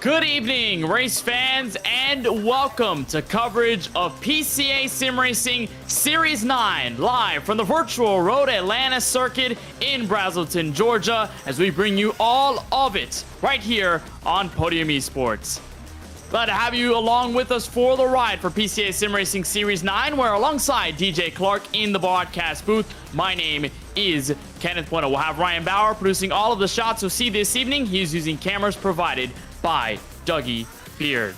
Good evening, race fans, and welcome to coverage of PCA Sim Racing Series 9, live from the virtual Road Atlanta circuit in Braselton, Georgia, as we bring you all of it right here on Podium Esports. Glad to have you along with us for the ride for PCA Sim Racing Series 9, where alongside DJ Clark in the broadcast booth, my name is Kenneth Bueno. We'll have Ryan Bauer producing all of the shots you'll see this evening. He's using cameras provided by Dougie Beard.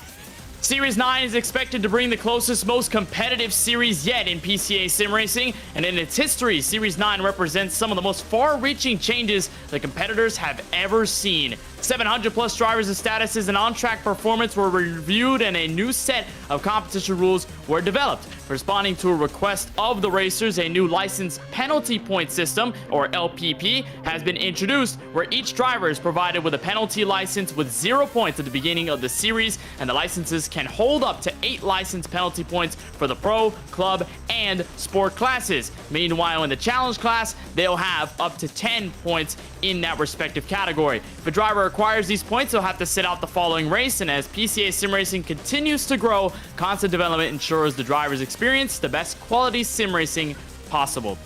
Series 9 is expected to bring the closest, most competitive series yet in PCA Sim Racing, and in its history, Series 9 represents some of the most far-reaching changes the competitors have ever seen. 700 plus drivers' statuses and on-track performance were reviewed, and a new set of competition rules were developed. Responding to a request of the racers, a new license penalty point system, or LPP, has been introduced, where each driver is provided with a penalty license with 0 points at the beginning of the series, and the licenses can hold up to 8 license penalty points for the pro, club, and sport classes. Meanwhile, in the challenge class, they'll have up to 10 points in that respective category. If a driver acquires these points, they'll have to sit out the following race, and as PCA Sim Racing continues to grow, constant development ensures the drivers experience the best quality sim racing possible.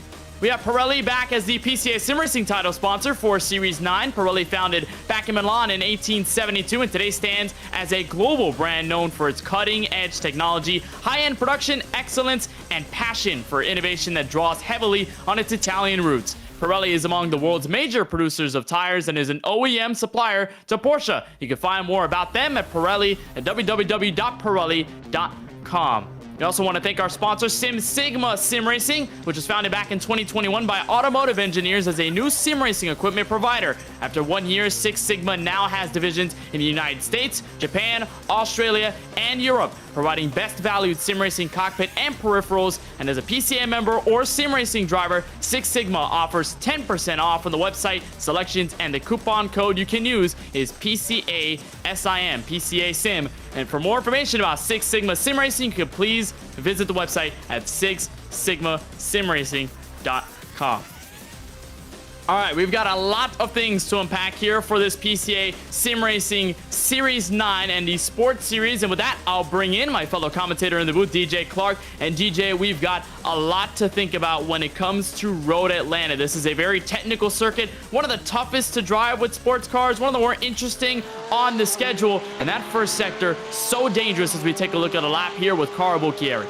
We have Pirelli back as the PCA Sim Racing title sponsor for Series 9. Pirelli, founded back in Milan in 1872, and today stands as a global brand known for its cutting-edge technology, high-end production, excellence, and passion for innovation that draws heavily on its Italian roots. Pirelli is among the world's major producers of tires and is an OEM supplier to Porsche. You can find more about them at Pirelli at www.pirelli.com. We also want to thank our sponsor, Sim Sigma Sim Racing, which was founded back in 2021 by automotive engineers as a new sim racing equipment provider. After 1 year, Six Sigma now has divisions in the United States, Japan, Australia, and Europe, providing best valued sim racing cockpit and peripherals. And as a PCA member or sim racing driver, Six Sigma offers 10% off on the website, selections, and the coupon code you can use is PCA SIM, PCA Sim. And for more information about Six Sigma Sim Racing, you can please visit the website at sixsigmasimracing.com. All right, we've got a lot of things to unpack here for this PCA Sim Racing Series 9 and the Sports Series. And with that, I'll bring in my fellow commentator in the booth, DJ Clark. And DJ, we've got a lot to think about when it comes to Road Atlanta. This is a very technical circuit, one of the toughest to drive with sports cars, one of the more interesting on the schedule. And that first sector, so dangerous as we take a look at a lap here with Carl Bucchieri.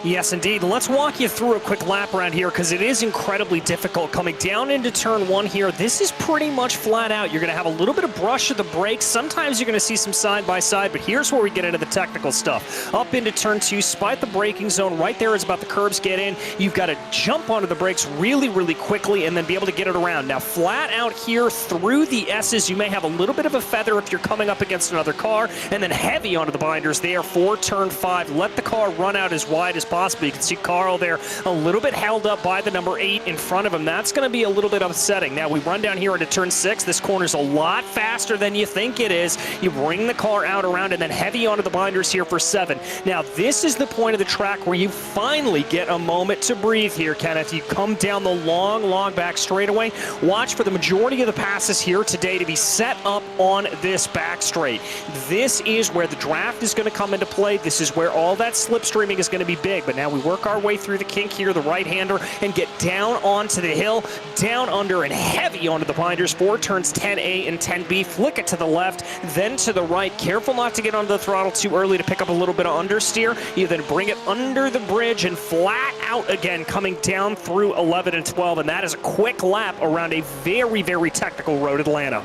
Yes, indeed. Let's walk you through a quick lap around here because it is incredibly difficult. Coming down into turn 1 here, this is pretty much flat out. You're going to have a little bit of brush of the brakes. Sometimes you're going to see some side-by-side, but here's where we get into the technical stuff. Up into turn 2, spite the braking zone. Right there is about the curbs get in. You've got to jump onto the brakes really, really quickly and then be able to get it around. Now, flat out here through the S's, you may have a little bit of a feather if you're coming up against another car, and then heavy onto the binders there for turn 5. Let the car run out as wide as possible. You can see Carl there a little bit held up by the number 8 in front of him. That's going to be a little bit upsetting. Now we run down here into turn 6. This corner's a lot faster than you think it is. You bring the car out around and then heavy onto the binders here for 7. Now this is the point of the track where you finally get a moment to breathe here, Kenneth. You come down the long back straightaway. Watch for the majority of the passes here today to be set up on this back straight. This is where the draft is going to come into play. This is where all that slipstreaming is going to be big. But now we work our way through the kink here, the right-hander, and get down onto the hill, down under and heavy onto the binders for turns 10A and 10B. Flick it to the left, then to the right. Careful not to get onto the throttle too early to pick up a little bit of understeer. You then bring it under the bridge and flat out again, coming down through 11 and 12. And that is a quick lap around a very, very technical Road Atlanta.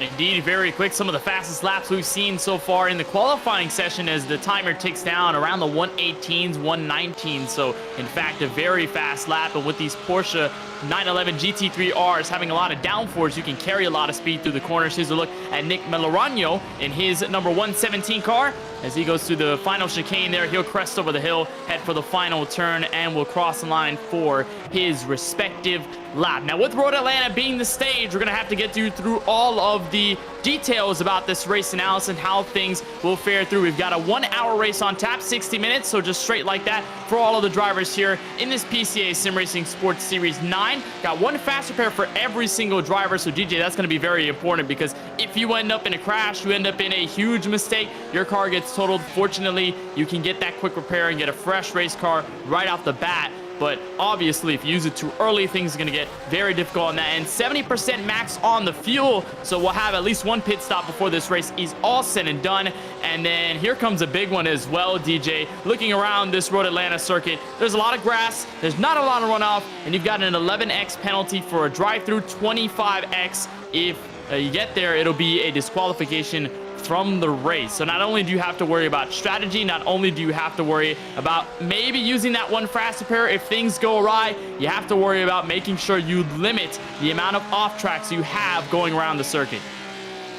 Indeed, very quick. Some of the fastest laps we've seen so far in the qualifying session as the timer ticks down around the 118s, 119s. So, in fact, a very fast lap. But with these Porsche 911 GT3Rs having a lot of downforce, you can carry a lot of speed through the corners. Here's a look at Nick Melorano in his number 117 car. As he goes through the final chicane there, he'll crest over the hill, head for the final turn, and will cross the line for his respective lap. Now, with Road Atlanta being the stage, we're going to have to get you through all of the details about this race analysis and how things will fare through. We've got a 1-hour race on tap, 60 minutes, so just straight like that for all of the drivers here in this PCA Sim Racing Sports Series 9. Got one fast repair for every single driver, so DJ, that's going to be very important, because if you end up in a crash, you end up in a huge mistake, your car gets totaled. Fortunately, you can get that quick repair and get a fresh race car right off the bat. But obviously, if you use it too early, things are going to get very difficult on that. And 70% max on the fuel, so we'll have at least one pit stop before this race is all said and done. And then here comes a big one as well, DJ. Looking around this Road Atlanta circuit, there's a lot of grass, there's not a lot of runoff, and you've got an 11x penalty for a drive-through, 25x. If you get there, it'll be a disqualification from the race. So not only do you have to worry about strategy, not only do you have to worry about maybe using that one fast repair if things go awry, you have to worry about making sure you limit the amount of off tracks you have going around the circuit.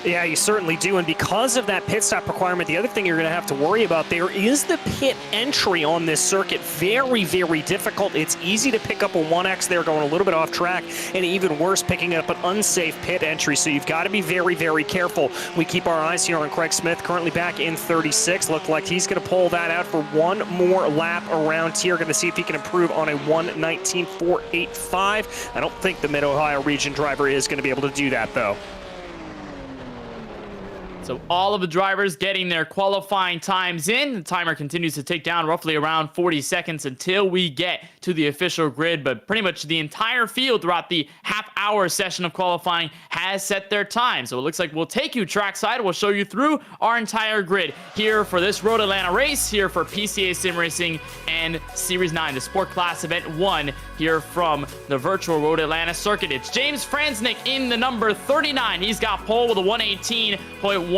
Yeah, you certainly do, and because of that pit stop requirement, the other thing you're going to have to worry about there is the pit entry on this circuit. Very, very difficult. It's easy to pick up a 1X there going a little bit off track, and even worse, picking up an unsafe pit entry, so you've got to be very, very careful. We keep our eyes here on Craig Smith, currently back in 36. Look like he's going to pull that out for one more lap around here. Going to see if he can improve on a 1:19.485. I don't think the Mid-Ohio region driver is going to be able to do that, though. So all of the drivers getting their qualifying times in. The timer continues to tick down roughly around 40 seconds until we get to the official grid. But pretty much the entire field throughout the half-hour session of qualifying has set their time. So it looks like we'll take you trackside. We'll show you through our entire grid here for this Road Atlanta race, here for PCA Sim Racing and Series 9, the Sport Class Event 1 here from the virtual Road Atlanta circuit. It's James Franznick in the number 39. He's got pole with a 118.198.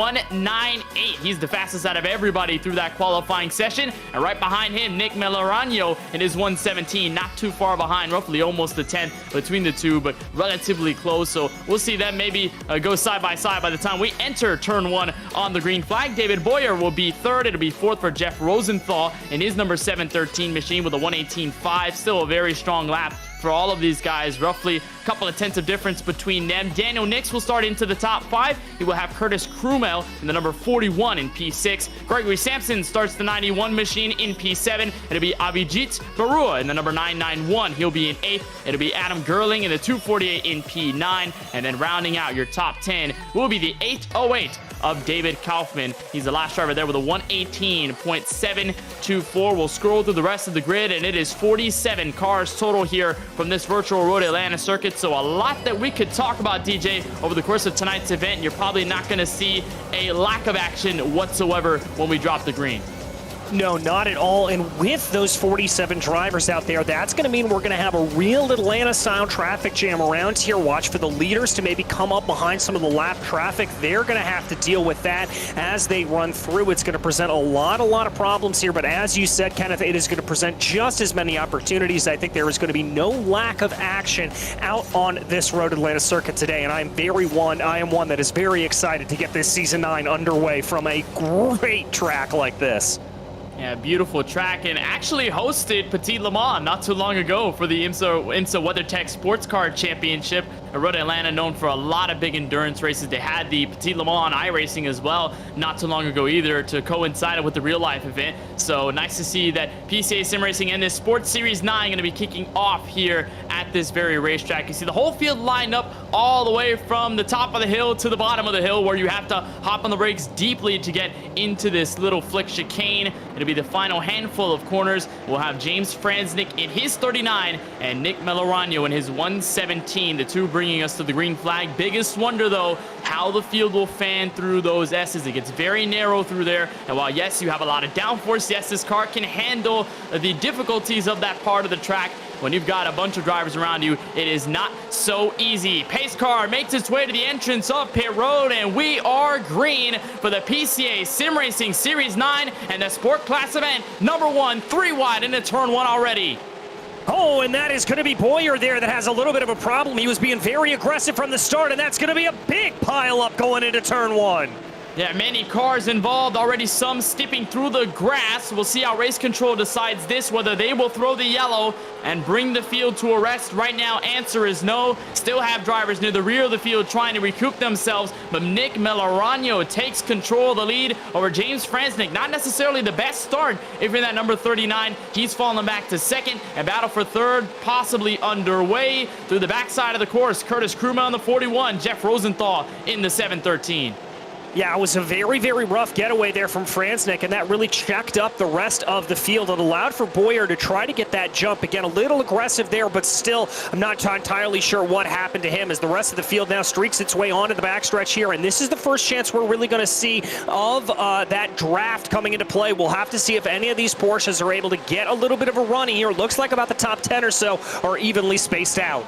He's the fastest out of everybody through that qualifying session. And right behind him, Nick Melorano in his 117, not too far behind, roughly almost a 10 between the two, but relatively close. So we'll see them maybe go side by side by the time we enter turn 1 on the green flag. David Boyer will be third. It'll be fourth for Jeff Rosenthal in his number 713 machine with a 118.5. Still a very strong lap for all of these guys, roughly a couple of tenths of difference between them. Daniel Nix will start into the top 5. He will have Curtis Krumel in the number 41 in P6. Gregory Sampson starts the 91 machine in P7. It'll be Abhijit Barua in the number 991. He'll be in 8th. It'll be Adam Gerling in the 248 in P9. And then rounding out your top 10 will be the 808 of David Kaufman. He's the last driver there with a 118.724. We'll scroll through the rest of the grid, and it is 47 cars total here from this virtual Road Atlanta circuit. So a lot that we could talk about, DJ, over the course of tonight's event. You're probably not going to see a lack of action whatsoever when we drop the green. No, not at all. And with those 47 drivers out there, that's going to mean we're going to have a real Atlanta-style traffic jam around here. Watch for the leaders to maybe come up behind some of the lap traffic. They're going to have to deal with that as they run through. It's going to present a lot of problems here. But as you said, Kenneth, it is going to present just as many opportunities. I think there is going to be no lack of action out on this Road Atlanta circuit today. And I am one that is very excited to get this Season 9 underway from a great track like this. Yeah, beautiful track, and actually hosted Petit Le Mans not too long ago for the IMSA WeatherTech Sports Car Championship. Road Atlanta known for a lot of big endurance races. They had the Petit Le Mans iRacing as well not too long ago either to coincide with the real-life event. So nice to see that PCA Sim Racing and this Sports Series 9 going to be kicking off here at this very racetrack. You see the whole field lined up all the way from the top of the hill to the bottom of the hill, where you have to hop on the brakes deeply to get into this little flick chicane. It'll be the final handful of corners. We'll have James Franznick in his 39 and Nick Melorano in his 117, the two bringing us to the green flag. Biggest wonder, though, how the field will fan through those S's. It gets very narrow through there, and while, yes, you have a lot of downforce, yes, this car can handle the difficulties of that part of the track. When you've got a bunch of drivers around you, it is not so easy. Pace car makes its way to the entrance of pit road, and we are green for the PCA Sim Racing Series 9 and the Sport Class event number 1, 3 wide into turn 1 already. Oh, and that is going to be Boyer there that has a little bit of a problem. He was being very aggressive from the start, and that's going to be a big pile up going into turn 1. Yeah, many cars involved, already some skipping through the grass. We'll see how race control decides this, whether they will throw the yellow and bring the field to a rest. Right now, answer is no. Still have drivers near the rear of the field trying to recoup themselves, but Nick Melorano takes control of the lead over James Franznik. Not necessarily the best start if you're that number 39. He's fallen back to second, and battle for third possibly underway. Through the backside of the course, Curtis Kruma on the 41, Jeff Rosenthal in the 713. Yeah, it was a very, very rough getaway there from Franznik, and that really checked up the rest of the field. It allowed for Boyer to try to get that jump. Again, a little aggressive there, but still, I'm not entirely sure what happened to him as the rest of the field now streaks its way onto the backstretch here. And this is the first chance we're really going to see of that draft coming into play. We'll have to see if any of these Porsches are able to get a little bit of a run here. Looks like about the top 10 or so are evenly spaced out.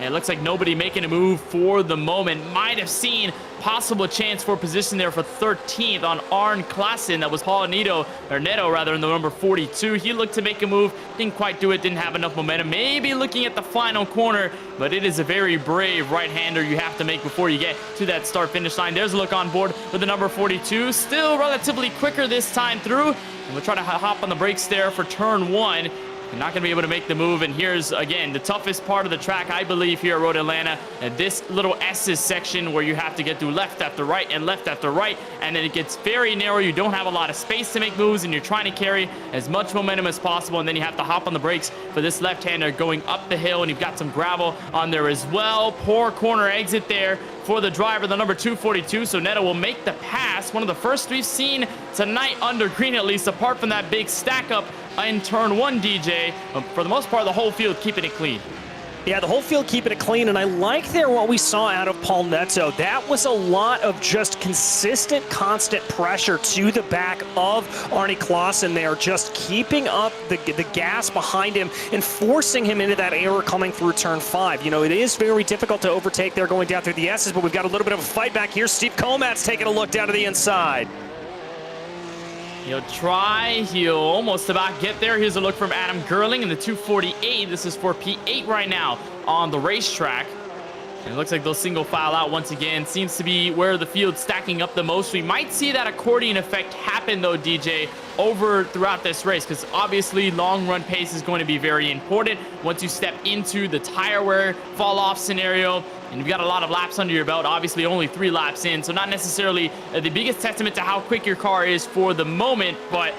It looks like nobody making a move for the moment. Might have seen possible chance for position there for 13th on Arne Klassen. That was Paul Neto rather, in the number 42. He looked to make a move, didn't quite do it, didn't have enough momentum. Maybe looking at the final corner, but it is a very brave right-hander you have to make before you get to that start-finish line. There's a look on board with the number 42. Still relatively quicker this time through. And we'll try to hop on the brakes there for turn one. You're not going to be able to make the move, and here's, again, the toughest part of the track, I believe, here at Road Atlanta. This little S's section where you have to get through left after right and left after right, and then it gets very narrow. You don't have a lot of space to make moves, and you're trying to carry as much momentum as possible, and then you have to hop on the brakes for this left-hander going up the hill, and you've got some gravel on there as well. Poor corner exit there for the driver, the number 242, so Neto will make the pass. One of the first we've seen tonight under green, at least, apart from that big stack up in turn one, DJ. For the most part, the whole field keeping it clean. Yeah, the whole field keeping it clean, and I like there what we saw out of Paul Neto. That was a lot of just consistent, constant pressure to the back of Arne Klassen there, just keeping up the gas behind him and forcing him into that error coming through turn 5. You know, it is very difficult to overtake there going down through the S's, but we've got a little bit of a fight back here. Steve Komat's taking a look down to the inside. He'll try. He'll almost about get there. Here's a look from Adam Gerling in the 248. This is for P8 right now on the racetrack. And it looks like they'll single file out once again. Seems to be where the field's stacking up the most. We might see that accordion effect happen, though, DJ, over throughout this race, because obviously long run pace is going to be very important once you step into the tire wear fall off scenario. And you've got a lot of laps under your belt, obviously only 3 laps in, so not necessarily the biggest testament to how quick your car is for the moment, but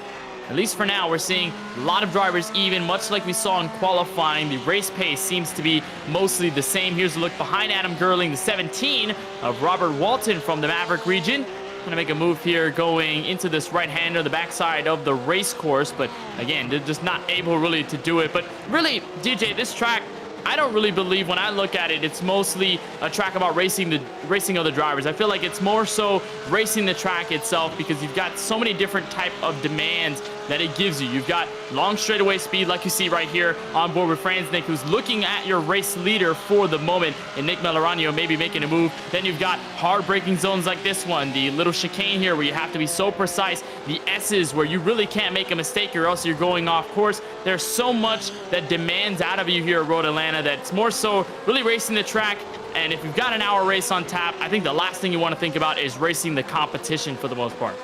at least for now, we're seeing a lot of drivers even, much like we saw in qualifying. The race pace seems to be mostly the same. Here's a look behind Adam Gerling, the 17 of Robert Walton from the Maverick region. Going to make a move here going into this right-hander, the backside of the race course, but again, they're just not able really to do it. But really, DJ, this track, I don't really believe when I look at it, it's mostly a track about racing other drivers. I feel like it's more so racing the track itself, because you've got so many different type of demands that it gives you. You've got long straightaway speed, like you see right here on board with Franznik, who's looking at your race leader for the moment, and Nick Melorano maybe making a move. Then you've got hard braking zones like this one, the little chicane here where you have to be so precise, the S's where you really can't make a mistake or else you're going off course. There's so much that demands out of you here at Road Atlanta that's more so really racing the track. And if you've got an hour race on tap, I think the last thing you want to think about is racing the competition for the most part.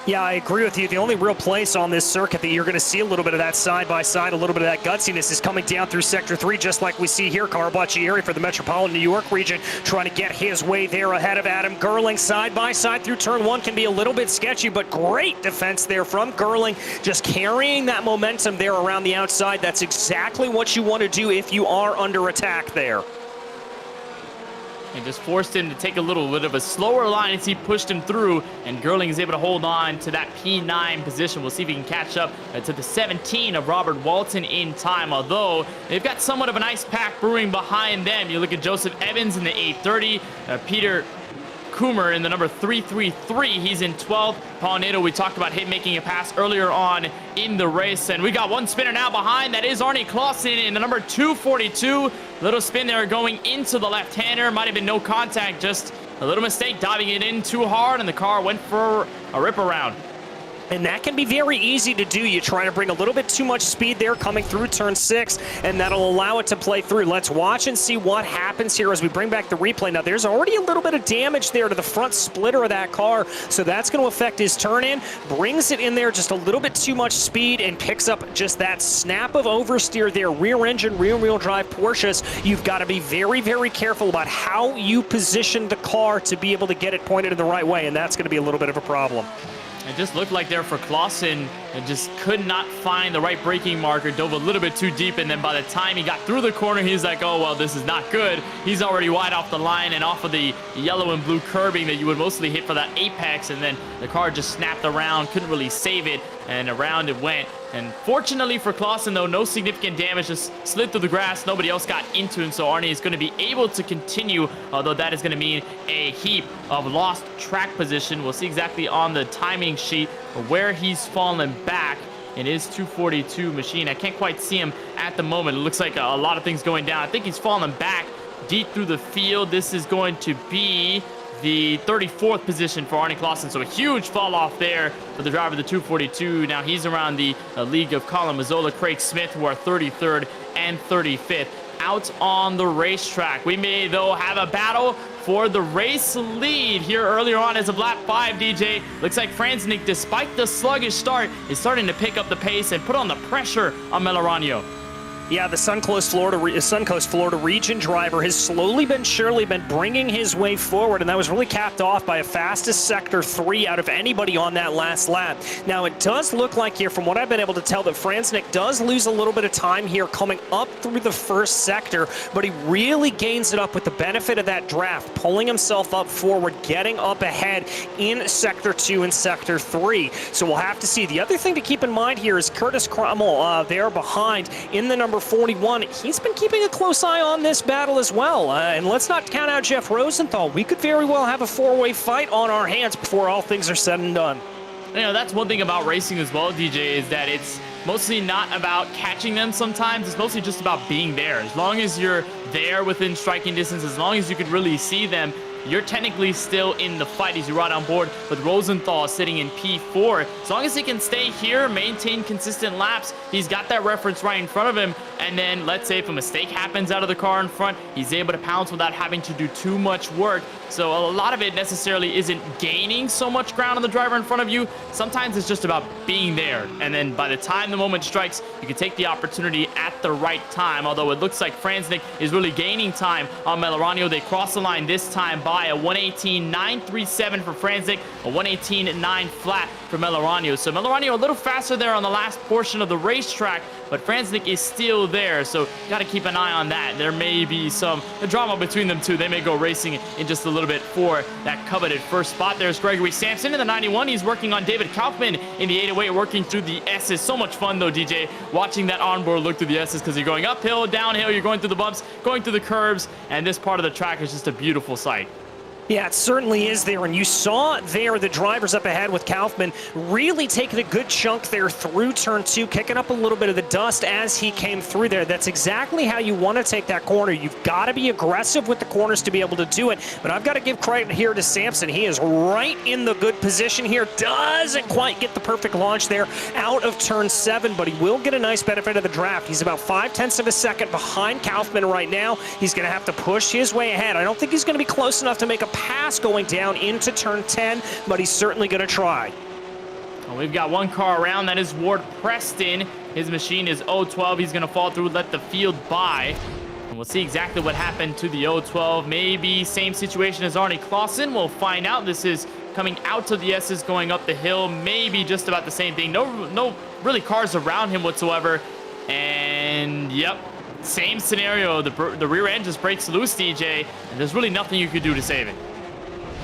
Yeah, I agree with you. The only real place on this circuit that you're going to see a little bit of that side-by-side, a little bit of that gutsiness is coming down through Sector 3, just like we see here. Carabaccieri for the Metropolitan New York region trying to get his way there ahead of Adam Gerling. Side-by-side through Turn 1 can be a little bit sketchy, but great defense there from Gerling, just carrying that momentum there around the outside. That's exactly what you want to do if you are under attack there. And just forced him to take a little bit of a slower line as he pushed him through, and Gerling is able to hold on to that P9 position. We'll see if he can catch up to the 17 of Robert Walton in time, although they've got somewhat of an ice pack brewing behind them. You look at Joseph Evans in the 830, Peter Coomer in the number 333. He's in 12th. Paul Nato, we talked about him making a pass earlier on in the race. And we got one spinner now behind. That is Arne Klassen in the number 242. Little spin there going into the left-hander. Might have been no contact, just a little mistake, diving it in too hard, and the car went for a rip around. And that can be very easy to do. You try to bring a little bit too much speed there coming through turn 6, and that'll allow it to play through. Let's watch and see what happens here as we bring back the replay. Now, there's already a little bit of damage there to the front splitter of that car, so that's going to affect his turn-in. Brings it in there just a little bit too much speed and picks up just that snap of oversteer there. Rear engine, rear-wheel drive Porsches, you've got to be very, very careful about how you position the car to be able to get it pointed in the right way, and that's going to be a little bit of a problem. It just looked like there for Clausen, and just could not find the right braking marker, dove a little bit too deep, and then by the time he got through the corner, he's like, oh, well, this is not good. He's already wide off the line and off of the yellow and blue curbing that you would mostly hit for that apex, and then the car just snapped around, couldn't really save it, and around it went. And fortunately for Clausen, though, no significant damage, just slid through the grass. Nobody else got into him, so Arnie is going to be able to continue, although that is going to mean a heap of lost track position. We'll see exactly on the timing sheet where he's fallen back in his 242 machine. I can't quite see him at the moment. It looks like a lot of things going down. I think he's fallen back deep through the field. This is going to be the 34th position for Arnie Clausen, so a huge fall off there for the driver of the 242. Now he's around the league of Colin Mazzola, Craig Smith, who are 33rd and 35th out on the racetrack. We may, though, have a battle for the race lead here earlier on as of lap 5, DJ. Looks like Franznik, despite the sluggish start, is starting to pick up the pace and put on the pressure on Melorano. Yeah, the Suncoast Florida region driver has slowly but surely been bringing his way forward, and that was really capped off by a fastest Sector 3 out of anybody on that last lap. Now, it does look like here, from what I've been able to tell, that Franznik does lose a little bit of time here coming up through the first sector, but he really gains it up with the benefit of that draft, pulling himself up forward, getting up ahead in Sector 2 and Sector 3. So we'll have to see. The other thing to keep in mind here is Curtis Crummell there behind in the number 41. He's been keeping a close eye on this battle as well. And let's not count out Jeff Rosenthal. We could very well have a four-way fight on our hands before all things are said and done. You know, that's one thing about racing as well, DJ, is that it's mostly not about catching them sometimes. It's mostly just about being there. As long as you're there within striking distance, as long as you could really see them, you're technically still in the fight as you ride on board with Rosenthal sitting in P4. As long as he can stay here, maintain consistent laps, he's got that reference right in front of him. And then let's say if a mistake happens out of the car in front, he's able to pounce without having to do too much work. So a lot of it necessarily isn't gaining so much ground on the driver in front of you. Sometimes it's just about being there. And then by the time the moment strikes, you can take the opportunity at the right time. Although it looks like Franznik is really gaining time on Melorano. They cross the line this time by a 118.937 for Franznik, a 118.9 flat for Melorano. So Melorano a little faster there on the last portion of the racetrack, but Franznik is still there, so got to keep an eye on that. There may be some drama between them two. They may go racing in just a little bit for that coveted first spot. There's Gregory Sampson in the 91. He's working on David Kaufman in the 808, working through the S's. So much fun, though, DJ, watching that onboard look through the S's, because you're going uphill, downhill, you're going through the bumps, going through the curves, and this part of the track is just a beautiful sight. Yeah, it certainly is there, and you saw there the drivers up ahead with Kaufman really taking a good chunk there through turn 2, kicking up a little bit of the dust as he came through there. That's exactly how you want to take that corner. You've got to be aggressive with the corners to be able to do it, but I've got to give credit here to Sampson. He is right in the good position here. Doesn't quite get the perfect launch there out of turn 7, but he will get a nice benefit of the draft. He's about 0.5 of a second behind Kaufman right now. He's going to have to push his way ahead. I don't think he's going to be close enough to make a pass going down into turn 10, but he's certainly going to try. Well, we've got one car around. That is Ward Preston. His machine is 012. He's going to fall through, let the field by. And we'll see exactly what happened to the 012. Maybe same situation as Arnie Clausen. We'll find out. This is coming out to the S's, going up the hill. Maybe just about the same thing. No really cars around him whatsoever. And, yep, same scenario. The rear end just breaks loose, DJ. And there's really nothing you could do to save it.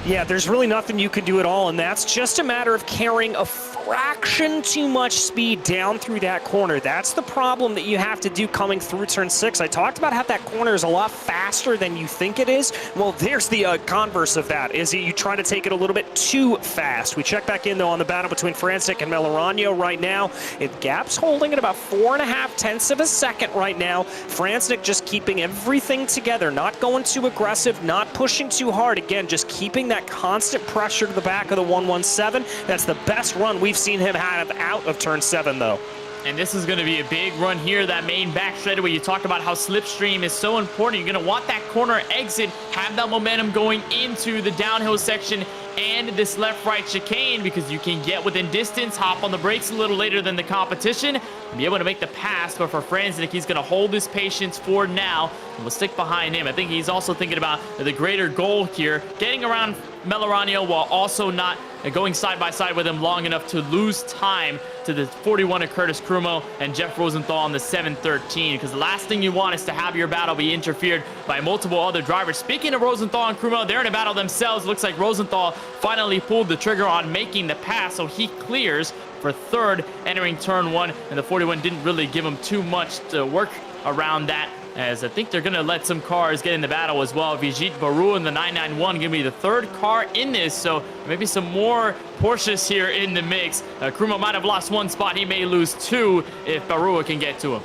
Yeah, there's really nothing you can do at all, and that's just a matter of carrying a fraction too much speed down through that corner. That's the problem that you have to do coming through turn 6. I talked about how that corner is a lot faster than you think it is. Well, there's the converse of that, is that you try to take it a little bit too fast. We check back in, though, on the battle between Franznik and Melorano right now. The gap's holding at about 4.5 of a second right now. Franznik just keeping everything together, not going too aggressive, not pushing too hard. Again, just keeping bring that constant pressure to the back of the 117. That's the best run we've seen him have out of turn 7, though. And this is going to be a big run here, that main back straightaway. You talk about how slipstream is so important. You're going to want that corner exit, have that momentum going into the downhill section and this left-right chicane, because you can get within distance, hop on the brakes a little later than the competition, and be able to make the pass. But for Franznik, he's going to hold his patience for now, and we'll stick behind him. I think he's also thinking about the greater goal here, getting around Melorano while also not going side by side with him long enough to lose time to the 41 of Curtis Krumo and Jeff Rosenthal on the 713, because the last thing you want is to have your battle be interfered by multiple other drivers. Speaking of Rosenthal and Krumo, they're in a battle themselves. Looks like Rosenthal finally pulled the trigger on making the pass, so he clears for third entering turn 1, and the 41 didn't really give him too much to work around that, as I think they're going to let some cars get in the battle as well. Vijit Baru in the 991 going to be the third car in this, so maybe some more Porsches here in the mix. Krumo might have lost one spot. He may lose two if Barua can get to him.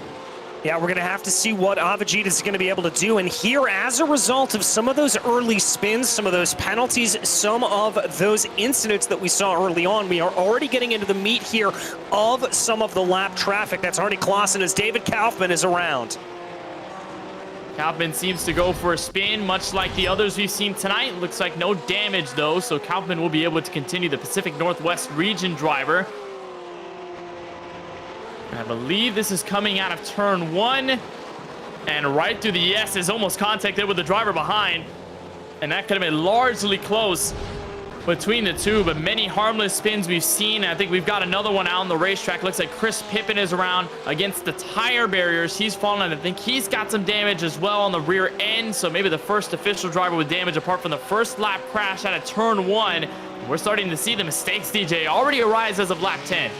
Yeah, we're going to have to see what Avijit is going to be able to do. And here, as a result of some of those early spins, some of those penalties, some of those incidents that we saw early on, we are already getting into the meat here of some of the lap traffic. That's Arnie Klaassen as David Kaufman is around. Kaufman seems to go for a spin, much like the others we've seen tonight. Looks like no damage, though, so Kaufman will be able to continue, the Pacific Northwest region driver. I believe this is coming out of turn 1, and right through the S is almost contacted with the driver behind, and that could have been largely close between the two, but many harmless spins we've seen. I think we've got another one out on the racetrack. Looks like Chris Pippen is around against the tire barriers. He's fallen, and I think he's got some damage as well on the rear end, so maybe the first official driver with damage apart from the first lap crash out of turn 1. We're starting to see the mistakes, DJ, already arise as of lap 10.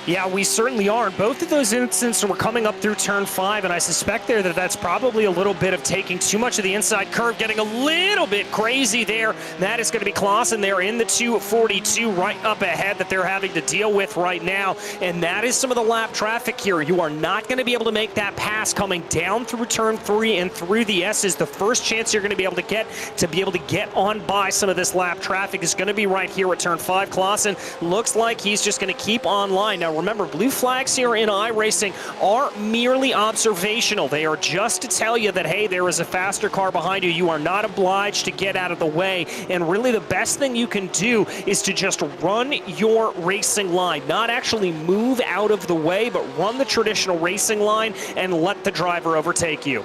Yeah, we certainly are. Both of those incidents were coming up through turn 5, and I suspect there that that's probably a little bit of taking too much of the inside curve, getting a little bit crazy there. That is going to be Klaassen there in the 242 right up ahead that they're having to deal with right now, and that is some of the lap traffic here. You are not going to be able to make that pass coming down through turn 3 and through the S's. The first chance you're going to be able to get on by some of this lap traffic is going to be right here at turn 5. Klaassen looks like he's just going to keep on line. Now, remember, blue flags here in iRacing are merely observational. They are just to tell you that, hey, there is a faster car behind you. You are not obliged to get out of the way. And really the best thing you can do is to just run your racing line. Not actually move out of the way, but run the traditional racing line and let the driver overtake you.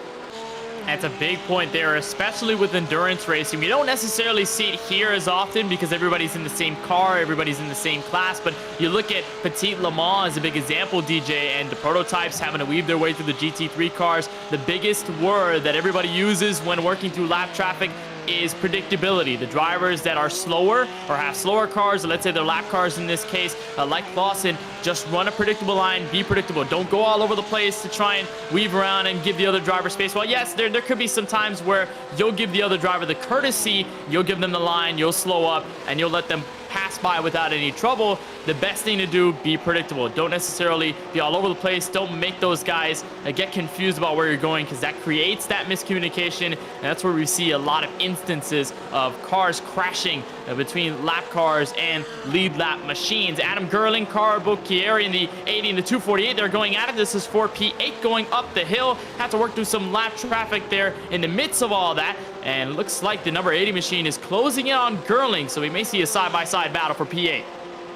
That's a big point there, especially with endurance racing. We don't necessarily see it here as often because everybody's in the same car, everybody's in the same class, but you look at Petit Le Mans as a big example, DJ, and the prototypes having to weave their way through the GT3 cars. The biggest word that everybody uses when working through lap traffic is predictability. The drivers that are slower or have slower cars, or let's say they're lap cars in this case, like Klaassen, just run a predictable line, be predictable. Don't go all over the place to try and weave around and give the other driver space. Well, yes, there could be some times where you'll give the other driver the courtesy, you'll give them the line, you'll slow up, and you'll let them pass by without any trouble. The best thing to do, be predictable. Don't necessarily be all over the place. Don't make those guys get confused about where you're going, because that creates that miscommunication, and that's where we see a lot of instances of cars crashing between lap cars and lead lap machines. Adam Gerling, Cara Bocchieri in the 80 and the 248, they're going at it. This is for P8 going up the hill. Have to work through some lap traffic there in the midst of all that, and looks like the number 80 machine is closing in on Gerling, so we may see a side-by-side battle for P8.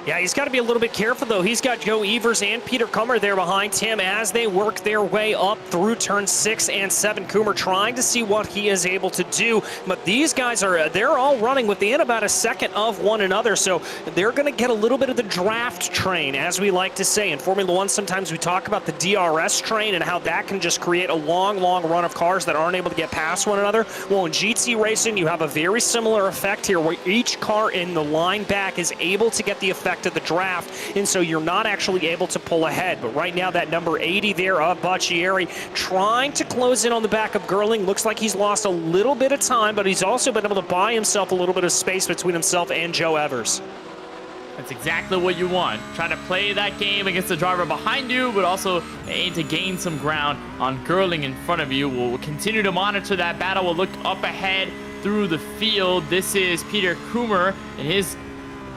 Yeah, he's got to be a little bit careful, though. He's got Joe Evers and Peter Kummer there behind him as they work their way up through turn 6 and 7. Kummer trying to see what he is able to do, but these guys they're all running within about a second of one another, so they're going to get a little bit of the draft train, as we like to say. In Formula One, sometimes we talk about the DRS train and how that can just create a long, long run of cars that aren't able to get past one another. Well, in GT racing, you have a very similar effect here, where each car in the line back is able to get the effect of the draft, and so you're not actually able to pull ahead. But right now, that number 80 there of Bocchieri trying to close in on the back of Gerling. Looks like he's lost a little bit of time, but he's also been able to buy himself a little bit of space between himself and Joe Evers. That's exactly what you want. Try to play that game against the driver behind you, but also aim to gain some ground on Gerling in front of you. We'll continue to monitor that battle. We'll look up ahead through the field. This is Peter Kummer in his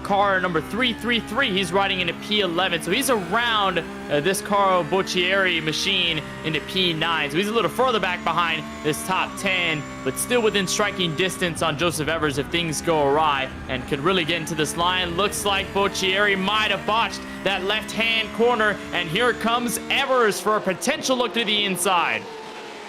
car number 333. He's riding into P11, so he's around this Carlo Boccieri machine into P9, so he's a little further back behind this top 10, but still within striking distance on Joseph Evers if things go awry, and could really get into this line. Looks like Boccieri might have botched that left-hand corner, and here comes Evers for a potential look to the inside.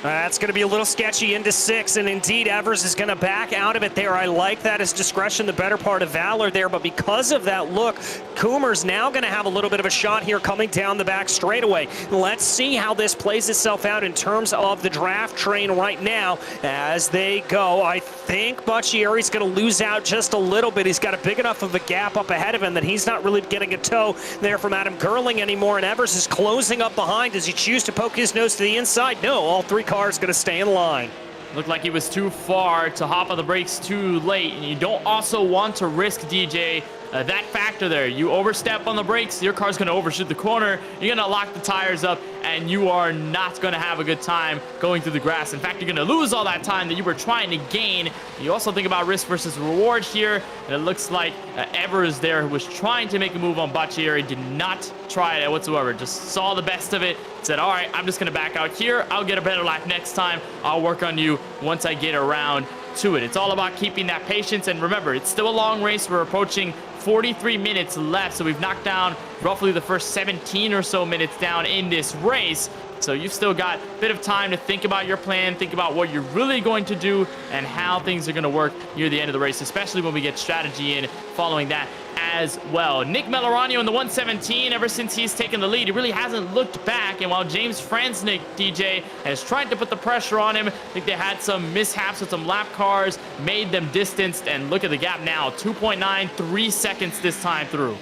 That's going to be a little sketchy into 6, and indeed Evers is going to back out of it there. I like that as discretion, the better part of valor there, but because of that look, Coomer's now going to have a little bit of a shot here coming down the back straightaway. Let's see how this plays itself out in terms of the draft train right now as they go. I think Boccieri's going to lose out just a little bit. He's got a big enough of a gap up ahead of him that he's not really getting a tow there from Adam Gerling anymore, and Evers is closing up behind. Does he choose to poke his nose to the inside? No, all 3 cars going to stay in line. Looked like he was too far to hop on the brakes too late, and you don't also want to risk, DJ, that factor there. You overstep on the brakes, your car's going to overshoot the corner, you're going to lock the tires up, and you are not going to have a good time going through the grass. In fact, you're going to lose all that time that you were trying to gain. You also think about risk versus reward here, and it looks like Evers there, who was trying to make a move on Boccieri, did not try it whatsoever. Just saw the best of it, said, all right, I'm just going to back out here. I'll get a better lap next time. I'll work on you once I get around to it. It's all about keeping that patience, and remember, it's still a long race. We're approaching 43 minutes left, so we've knocked down roughly the first 17 or so minutes down in this race. So you've still got a bit of time to think about your plan, think about what you're really going to do, and how things are going to work near the end of the race, especially when we get strategy in following that as well. Nick Melorano in the 117, ever since he's taken the lead, he really hasn't looked back, and while James Franznik, DJ, has tried to put the pressure on him, I think they had some mishaps with some lap cars, made them distanced, and look at the gap now, 2.93 seconds this time through.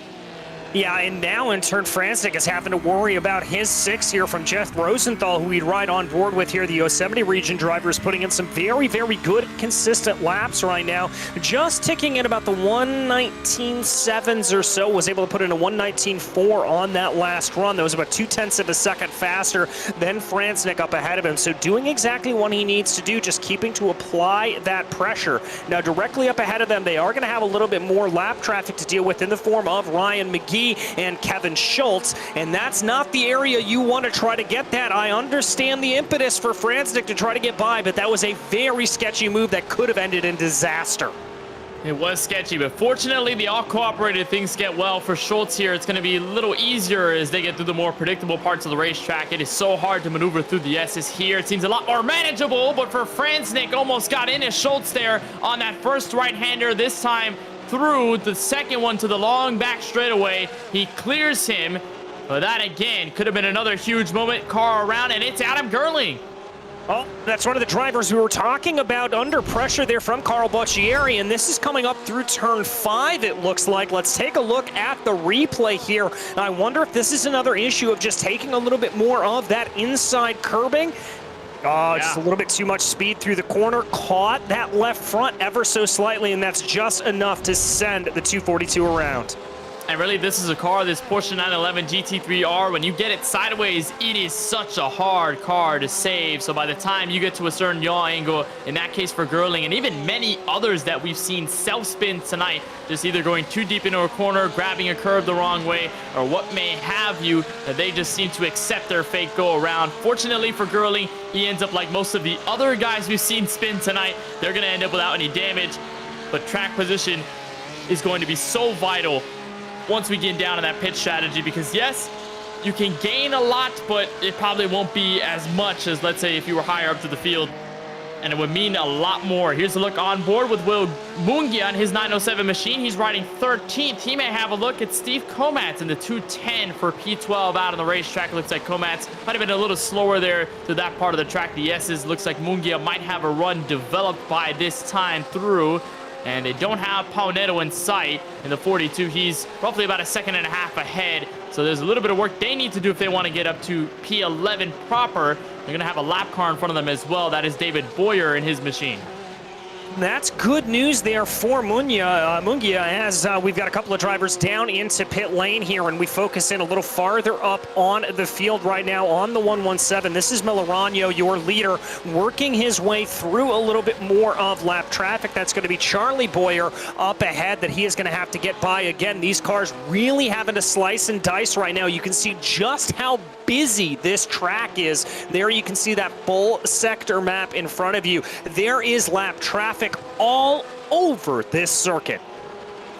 Yeah, and now in turn, Franznik is having to worry about his 6 here from Jeff Rosenthal, who he'd ride on board with here. The Yosemite region driver is putting in some very, very good, consistent laps right now. Just ticking in about the 119.7s or so. Was able to put in a 119.4 on that last run. That was about 0.2 of a second faster than Franznik up ahead of him. So doing exactly what he needs to do, just keeping to apply that pressure. Now, directly up ahead of them, they are going to have a little bit more lap traffic to deal with in the form of Ryan McGee and Kevin Schultz, and that's not the area you want to try to get that. I understand the impetus for Franznik to try to get by, but that was a very sketchy move that could have ended in disaster. It was sketchy, but fortunately they all cooperated. Things get well for Schultz here. It's going to be a little easier as they get through the more predictable parts of the racetrack. It is so hard to maneuver through the S's here. It seems a lot more manageable, but for Franznik, almost got into Schultz there on that first right-hander. This time through the second one to the long back straightaway. He clears him, but that again could have been another huge moment. Car around, and it's Adam Gerling. Oh, that's one of the drivers we were talking about under pressure there from Carlo Boccieri, and this is coming up through turn 5, it looks like. Let's take a look at the replay here. I wonder if this is another issue of just taking a little bit more of that inside curbing. Just a little bit too much speed through the corner. Caught that left front ever so slightly, and that's just enough to send the 242 around. And really, this is a car, this Porsche 911 GT3R. When you get it sideways, it is such a hard car to save. So by the time you get to a certain yaw angle, in that case for Gerling, and even many others that we've seen self-spin tonight, just either going too deep into a corner, grabbing a curve the wrong way, or what may have you, that they just seem to accept their fate go around. Fortunately for Gerling, he ends up like most of the other guys we've seen spin tonight. They're going to end up without any damage, but track position is going to be so vital once we get down to that pit strategy, because yes, you can gain a lot, but it probably won't be as much as, let's say, if you were higher up to the field, and it would mean a lot more. Here's a look on board with Will Mungia on his 907 machine. He's riding 13th. He may have a look at Steve Komatz in the 210 for P12 out on the racetrack. Looks like Komatz might have been a little slower there to that part of the track. The S's looks like Mungia might have a run developed by this time through. And they don't have Paunetto in sight in the 42. He's roughly about a second and a half ahead. So there's a little bit of work they need to do if they want to get up to P11 proper. They're going to have a lap car in front of them as well. That is David Boyer in his machine. That's good news there for Mungia as we've got a couple of drivers down into pit lane here, and we focus in a little farther up on the field right now on the 117. This is Millerano, your leader, working his way through a little bit more of lap traffic. That's going to be Charlie Boyer up ahead that he is going to have to get by. Again, these cars really having to slice and dice right now. You can see just how busy this track is. There you can see that full sector map in front of you. There is lap traffic all over this circuit.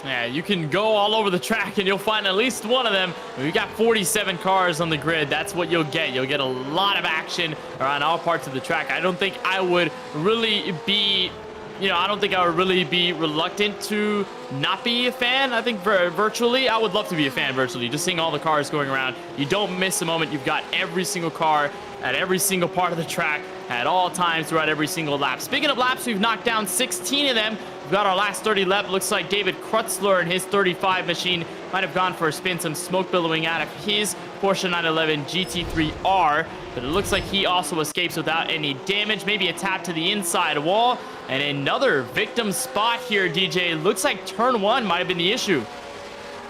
Yeah, you can go all over the track and you'll find at least one of them. We've got 47 cars on the grid. That's what you'll get. You'll get a lot of action around all parts of the track. I don't think I would really be reluctant to not be a fan. I think virtually, I would love to be a fan virtually. Just seeing all the cars going around. You don't miss a moment. You've got every single car at every single part of the track at all times throughout every single lap. Speaking of laps, we've knocked down 16 of them. We've got our last 30 lap. Looks like David Krutzler and his 35 machine might have gone for a spin. Some smoke billowing out of his Porsche 911 GT3R. But it looks like he also escapes without any damage. Maybe a tap to the inside wall. And another victim spot here, DJ. Looks like turn one might have been the issue.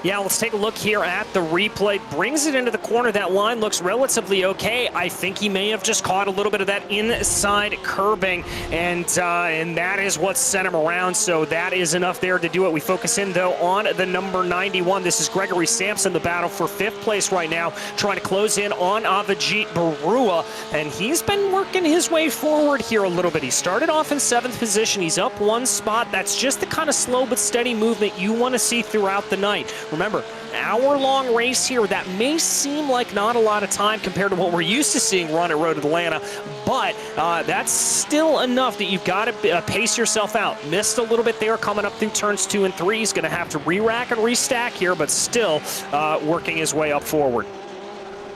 Yeah, let's take a look here at the replay. Brings it into the corner. That line looks relatively okay. I think he may have just caught a little bit of that inside curbing, and that is what sent him around. So that is enough there to do it. We focus in, though, on the number 91. This is Gregory Sampson, the battle for 5th place right now, trying to close in on Avijit Barua, and he's been working his way forward here a little bit. He started off in 7th position. He's up one spot. That's just the kind of slow but steady movement you want to see throughout the night. Remember, hour-long race here, that may seem like not a lot of time compared to what we're used to seeing run at Road Atlanta, but that's still enough that you've got to pace yourself out. Missed a little bit there coming up through turns 2 and 3. He's going to have to re-rack and restack here, but still working his way up forward.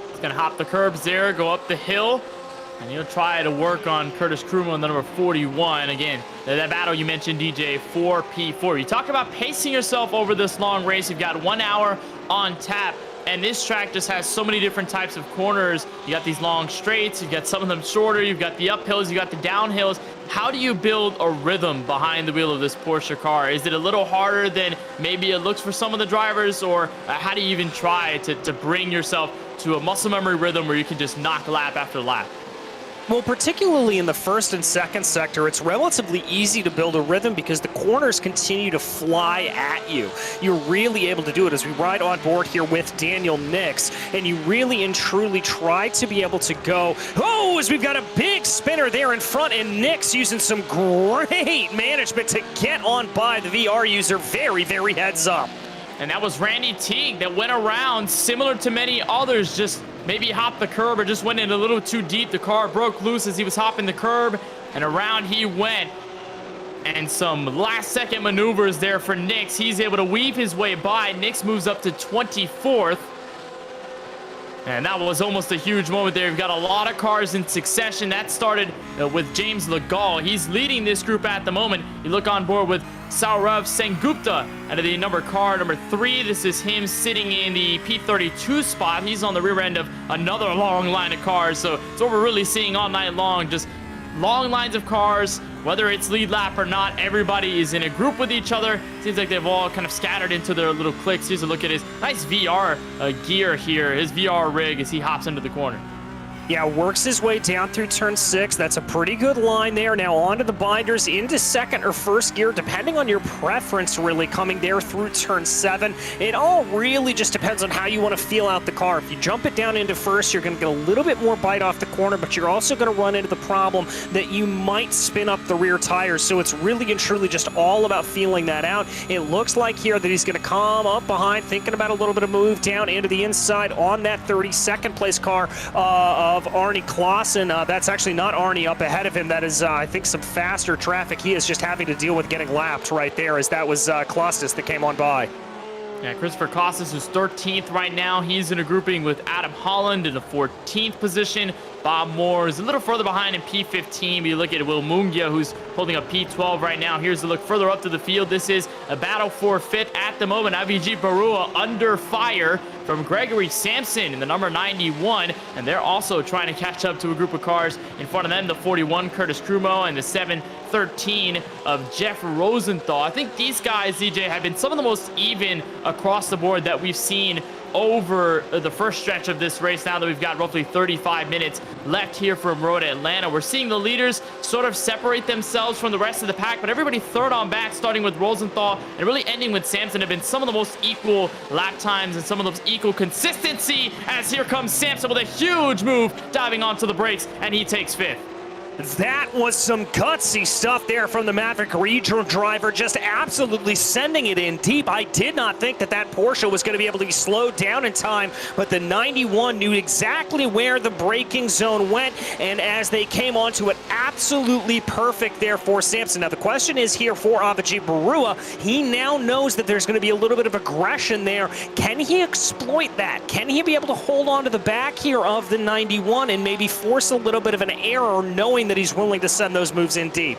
He's going to hop the curbs there, go up the hill. And he'll try to work on Curtis Krumo in the number 41. Again, that battle you mentioned, DJ, 4P4. You talk about pacing yourself over this long race. You've got 1 hour on tap. And this track just has so many different types of corners. You got these long straights. You've got some of them shorter. You've got the uphills. You've got the downhills. How do you build a rhythm behind the wheel of this Porsche car? Is it a little harder than maybe it looks for some of the drivers? Or how do you even try to bring yourself to a muscle memory rhythm where you can just knock lap after lap? Well, particularly in the first and second sector, it's relatively easy to build a rhythm because the corners continue to fly at you. You're really able to do it as we ride on board here with Daniel Nix, and you really and truly try to be able to go, oh, as we've got a big spinner there in front, and Nix using some great management to get on by the VR user. Very, very heads up. And that was Randy Teague that went around, similar to many others, just maybe hopped the curb or just went in a little too deep. The car broke loose as he was hopping the curb, and around he went. And some last-second maneuvers there for Nix. He's able to weave his way by. Nix moves up to 24th. And that was almost a huge moment there. We've got a lot of cars in succession. That started with James Legal. He's leading this group at the moment. You look on board with Saurav Sengupta out of the number 3. This is him sitting in the P32 spot. He's on the rear end of another long line of cars. So it's what we're really seeing all night long. Just long lines of cars. Whether it's lead lap or not, everybody is in a group with each other. Seems like they've all kind of scattered into their little cliques. Here's a look at his nice VR gear here, his VR rig as he hops into the corner. Yeah, works his way down through turn 6. That's a pretty good line there. Now onto the binders, into second or first gear, depending on your preference, really, coming there through turn 7. It all really just depends on how you want to feel out the car. If you jump it down into first, you're going to get a little bit more bite off the corner, but you're also going to run into the problem that you might spin up the rear tires. So it's really and truly just all about feeling that out. It looks like here that he's going to come up behind, thinking about a little bit of move down into the inside on that 32nd place car of Arnie Clausen. That's actually not Arnie up ahead of him. That is, I think, some faster traffic. He is just having to deal with getting lapped right there, as that was Costas that came on by. Yeah, Christopher Costas, who's 13th right now. He's in a grouping with Adam Holland in the 14th position. Bob Moore is a little further behind in P15. But you look at Will Mungia, who's holding up P12 right now. Here's a look further up to the field. This is a battle for 5th at the moment. Avijit Barua under fire from Gregory Sampson in the number 91. And they're also trying to catch up to a group of cars in front of them. The 41, Curtis Krumo, and the 7, 13 of Jeff Rosenthal. I think these guys, DJ, have been some of the most even across the board that we've seen over the first stretch of this race. Now that we've got roughly 35 minutes left here from Road Atlanta, we're seeing the leaders sort of separate themselves from the rest of the pack, but everybody third on back, starting with Rosenthal and really ending with Sampson, have been some of the most equal lap times and some of those equal consistency, as here comes Sampson with a huge move, diving onto the brakes, and he takes 5th. That was some gutsy stuff there from the Maverick regional driver, just absolutely sending it in deep. I did not think that that Porsche was going to be able to be slowed down in time, but the 91 knew exactly where the braking zone went, and as they came onto it, absolutely perfect there for Sampson. Now the question is here for Avijit Barua, he now knows that there's going to be a little bit of aggression there. Can he exploit that? Can he be able to hold on to the back here of the 91 and maybe force a little bit of an error, knowing that he's willing to send those moves in deep?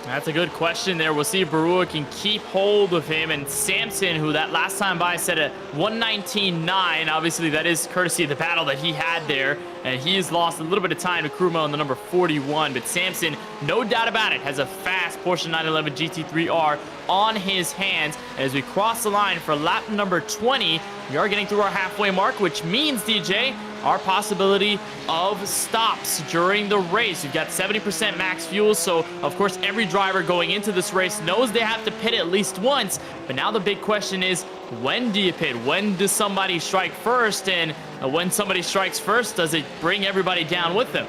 That's a good question there. We'll see if Barua can keep hold of him. And Sampson, who that last time by said a 119.9, obviously that is courtesy of the battle that he had there. And he's lost a little bit of time to Kruma on the number 41. But Sampson, no doubt about it, has a fast Porsche 911 GT3R on his hands. As we cross the line for lap number 20, we are getting through our halfway mark, which means, DJ, our possibility of stops during the race. You've got 70% max fuel, so of course every driver going into this race knows they have to pit at least once. But now the big question is, when do you pit? When does somebody strike first? And when somebody strikes first, does it bring everybody down with them?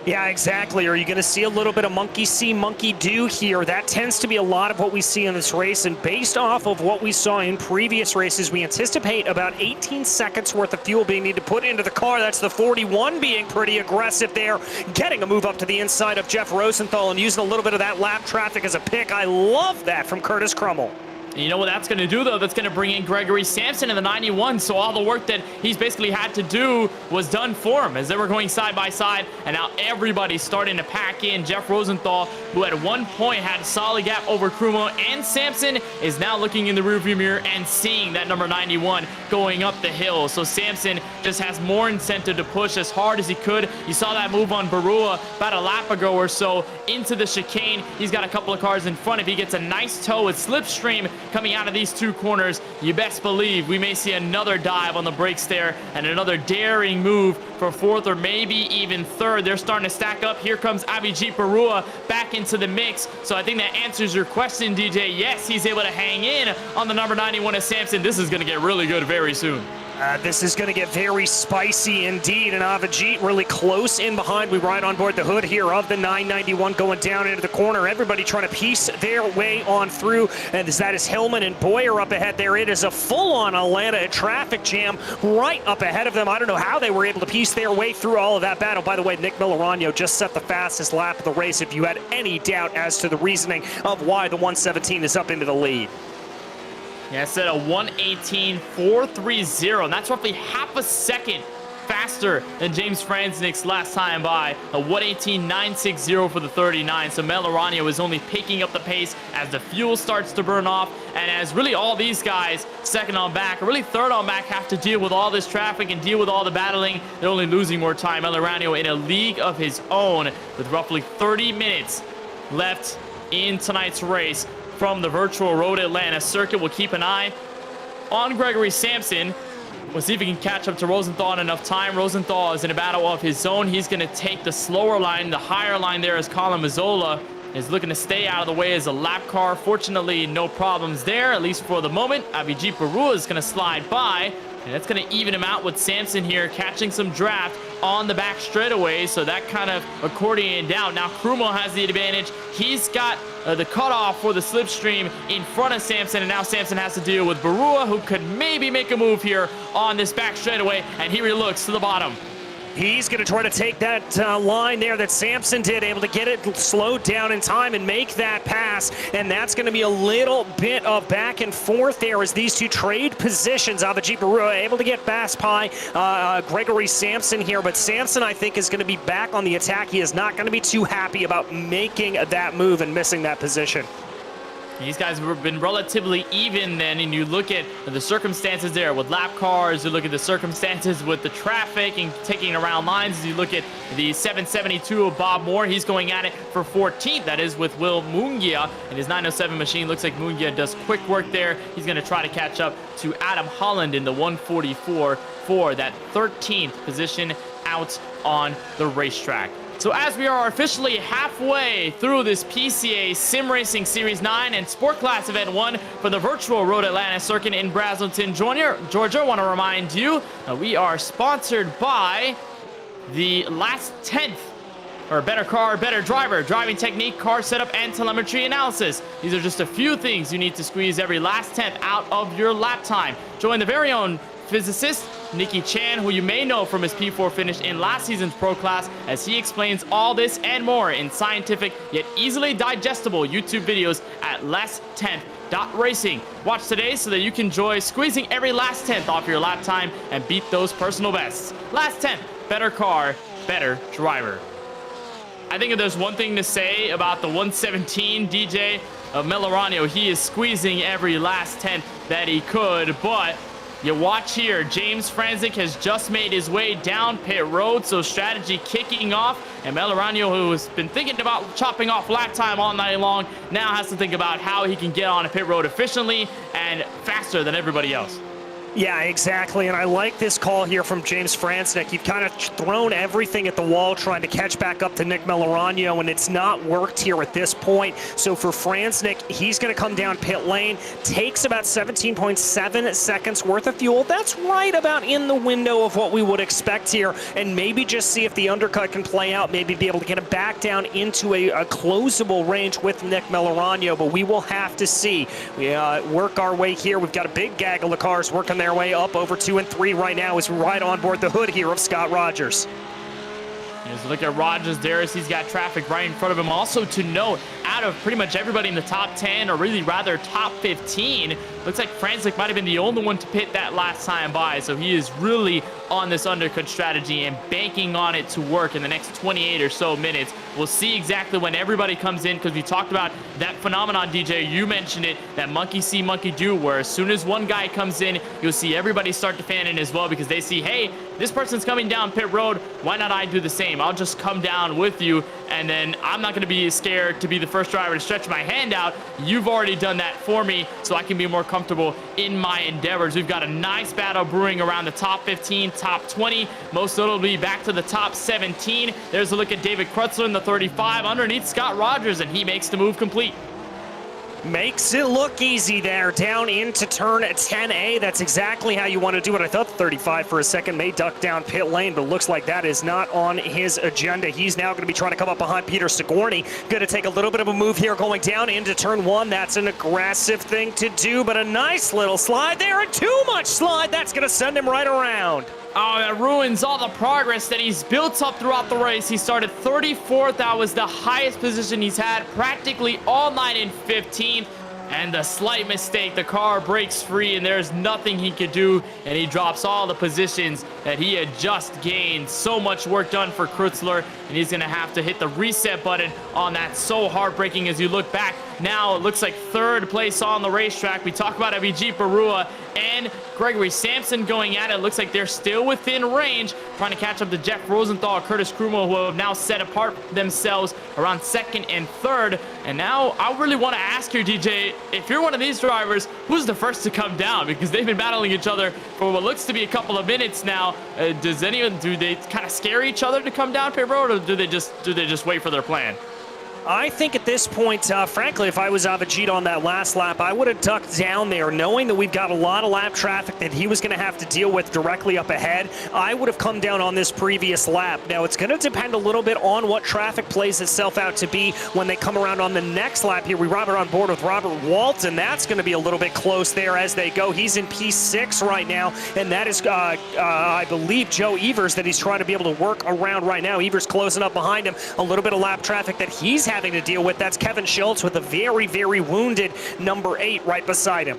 Yeah, exactly. Are you going to see a little bit of monkey see, monkey do here? That tends to be a lot of what we see in this race, and based off of what we saw in previous races, we anticipate about 18 seconds worth of fuel being needed to put into the car. That's the 41 being pretty aggressive there, getting a move up to the inside of Jeff Rosenthal and using a little bit of that lap traffic as a pick. I love that from Curtis Crummell. And you know what that's going to do, though? That's going to bring in Gregory Sampson in the 91, so all the work that he's basically had to do was done for him as they were going side by side, and now everybody's starting to pack in. Jeff Rosenthal, who at one point had a solid gap over Kruma and Sampson, is now looking in the rearview mirror and seeing that number 91 going up the hill. So Sampson just has more incentive to push as hard as he could. You saw that move on Barua about a lap ago or so into the chicane. He's got a couple of cars in front. If he gets a nice tow with Slipstream coming out of these two corners, you best believe we may see another dive on the brakes there and another daring move for 4th or maybe even 3rd. They're starting to stack up. Here comes Avijit Barua back into the mix. So I think that answers your question, DJ. Yes, he's able to hang in on the number 91 of Sampson. This is going to get really good very soon. This is going to get very spicy indeed, and Avijit really close in behind. We ride on board the hood here of the 991 going down into the corner. Everybody trying to piece their way on through, and that is Hillman and Boyer up ahead there. It is a full-on Atlanta traffic jam right up ahead of them. I don't know how they were able to piece their way through all of that battle. By the way, Nick Millerano just set the fastest lap of the race, if you had any doubt as to the reasoning of why the 117 is up into the lead. Yeah, I said a 1:18.430, and that's roughly half a second faster than James Franznik's last time by. A 1:18.960 for the 39. So Millerano is only picking up the pace as the fuel starts to burn off, and as really all these guys, second on back, or really third on back, have to deal with all this traffic and deal with all the battling. They're only losing more time. Millerano in a league of his own with roughly 30 minutes left in tonight's race from the virtual Road Atlanta circuit. We'll keep an eye on Gregory Sampson. We'll see if he can catch up to Rosenthal in enough time. Rosenthal is in a battle of his own. He's going to take the slower line. The higher line there is Colin Mazzola. Is looking to stay out of the way as a lap car. Fortunately, no problems there, at least for the moment. Avijit Barua is going to slide by, and that's going to even him out with Sampson here, catching some draft on the back straightaway, so that kind of accordioned down. Now Kruma has the advantage. He's got the cutoff for the slipstream in front of Sampson, and now Sampson has to deal with Barua, who could maybe make a move here on this back straightaway, and here he looks to the bottom. He's going to try to take that line there that Sampson did, able to get it slowed down in time and make that pass. And that's going to be a little bit of back and forth there as these two trade positions. Avijit Barua able to get past by Gregory Sampson here. But Sampson, I think, is going to be back on the attack. He is not going to be too happy about making that move and missing that position. These guys have been relatively even then, and you look at the circumstances there with lap cars, you look at the circumstances with the traffic and taking around lines. You look at the 772 of Bob Moore. He's going at it for 14th. That is with Will Mungia and his 907 machine. Looks like Mungia does quick work there. He's going to try to catch up to Adam Holland in the 144 for that 13th position out on the racetrack. So as we are officially halfway through this PCA Sim Racing Series 9 and Sport Class Event 1 for the virtual Road Atlanta circuit in Braselton, Georgia, I want to remind you we are sponsored by the Last 10th, or Better Car, Better Driver, driving technique, car setup, and telemetry analysis. These are just a few things you need to squeeze every last 10th out of your lap time. Join the very own physicist Nicky Chan, who you may know from his P4 finish in last season's Pro Class, as he explains all this and more in scientific yet easily digestible YouTube videos at last10th.racing. Watch today so that you can enjoy squeezing every last 10th off your lap time and beat those personal bests. Last 10th, better car, better driver. I think if there's one thing to say about the 117 DJ of Melorano, he is squeezing every last 10th that he could, but you watch here, James Franzik has just made his way down pit road, so strategy kicking off, and Melorano, who has been thinking about chopping off lap time all night long, now has to think about how he can get on a pit road efficiently and faster than everybody else. Yeah, exactly, and I like this call here from James Franzik. You've kind of thrown everything at the wall trying to catch back up to Nick Melorano, and it's not worked here at this point. So for Franzik, he's going to come down pit lane, takes about 17.7 seconds worth of fuel. That's right about in the window of what we would expect here, and maybe just see if the undercut can play out, maybe be able to get him back down into a closable range with Nick Melorano, but we will have to see. We work our way here. We've got a big gaggle of cars working their way up over 2 and 3 right now as we ride on board the hood here of Scott Rogers. As we look at Rogers there as he's got traffic right in front of him. Also to note, out of pretty much everybody in the top 10, or really rather top 15, looks like Franzik might have been the only one to pit that last time by. So he is really on this undercut strategy and banking on it to work in the next 28 or so minutes. We'll see exactly when everybody comes in, because we talked about that phenomenon, DJ. You mentioned it, that monkey see, monkey do, where as soon as one guy comes in, you'll see everybody start to fan in as well, because they see, hey, this person's coming down pit road. Why not I do the same? I'll just come down with you, and then I'm not going to be scared to be the first driver to stretch my hand out. You've already done that for me, so I can be more comfortable in my endeavors. We've got a nice battle brewing around the top 15, top 20, most notably back to the top 17. There's a look at David Krutzler in the 35 underneath Scott Rogers, and he makes the move complete. Makes it look easy there, down into turn 10A. That's exactly how you want to do it. I thought the 35 for a second may duck down pit lane, but it looks like that is not on his agenda. He's now going to be trying to come up behind Peter Sigourney. Going to take a little bit of a move here going down into turn 1. That's an aggressive thing to do, but a nice little slide there, and too much slide. That's going to send him right around. Oh, that ruins all the progress that he's built up throughout the race. He started 34th. That was the highest position he's had practically all night in 15th. And the slight mistake, the car breaks free and there's nothing he could do, and he drops all the positions that he had just gained. So much work done for Krutzler, and he's gonna have to hit the reset button on that. So heartbreaking as you look back. Now it looks like third place on the racetrack. We talk about Avijit Barua and Gregory Sampson going at it. Looks like they're still within range, trying to catch up to Jeff Rosenthal, Curtis Krumo, who have now set apart themselves around second and third. And now I really want to ask you, DJ, if you're one of these drivers, who's the first to come down? Because they've been battling each other for what looks to be a couple of minutes now. Do they kind of scare each other to come down pit road, or do they just wait for their plan? I think at this point, frankly, if I was Avijit on that last lap, I would have ducked down there, knowing that we've got a lot of lap traffic that he was going to have to deal with directly up ahead. I would have come down on this previous lap. Now, it's going to depend a little bit on what traffic plays itself out to be when they come around on the next lap here. We ride on board with Robert Walton. That's going to be a little bit close there as they go. He's in P6 right now, and that is, I believe, Joe Evers that he's trying to be able to work around right now. Evers closing up behind him. A little bit of lap traffic that he's having to deal with. That's Kevin Schultz with a very, very wounded number 8 right beside him.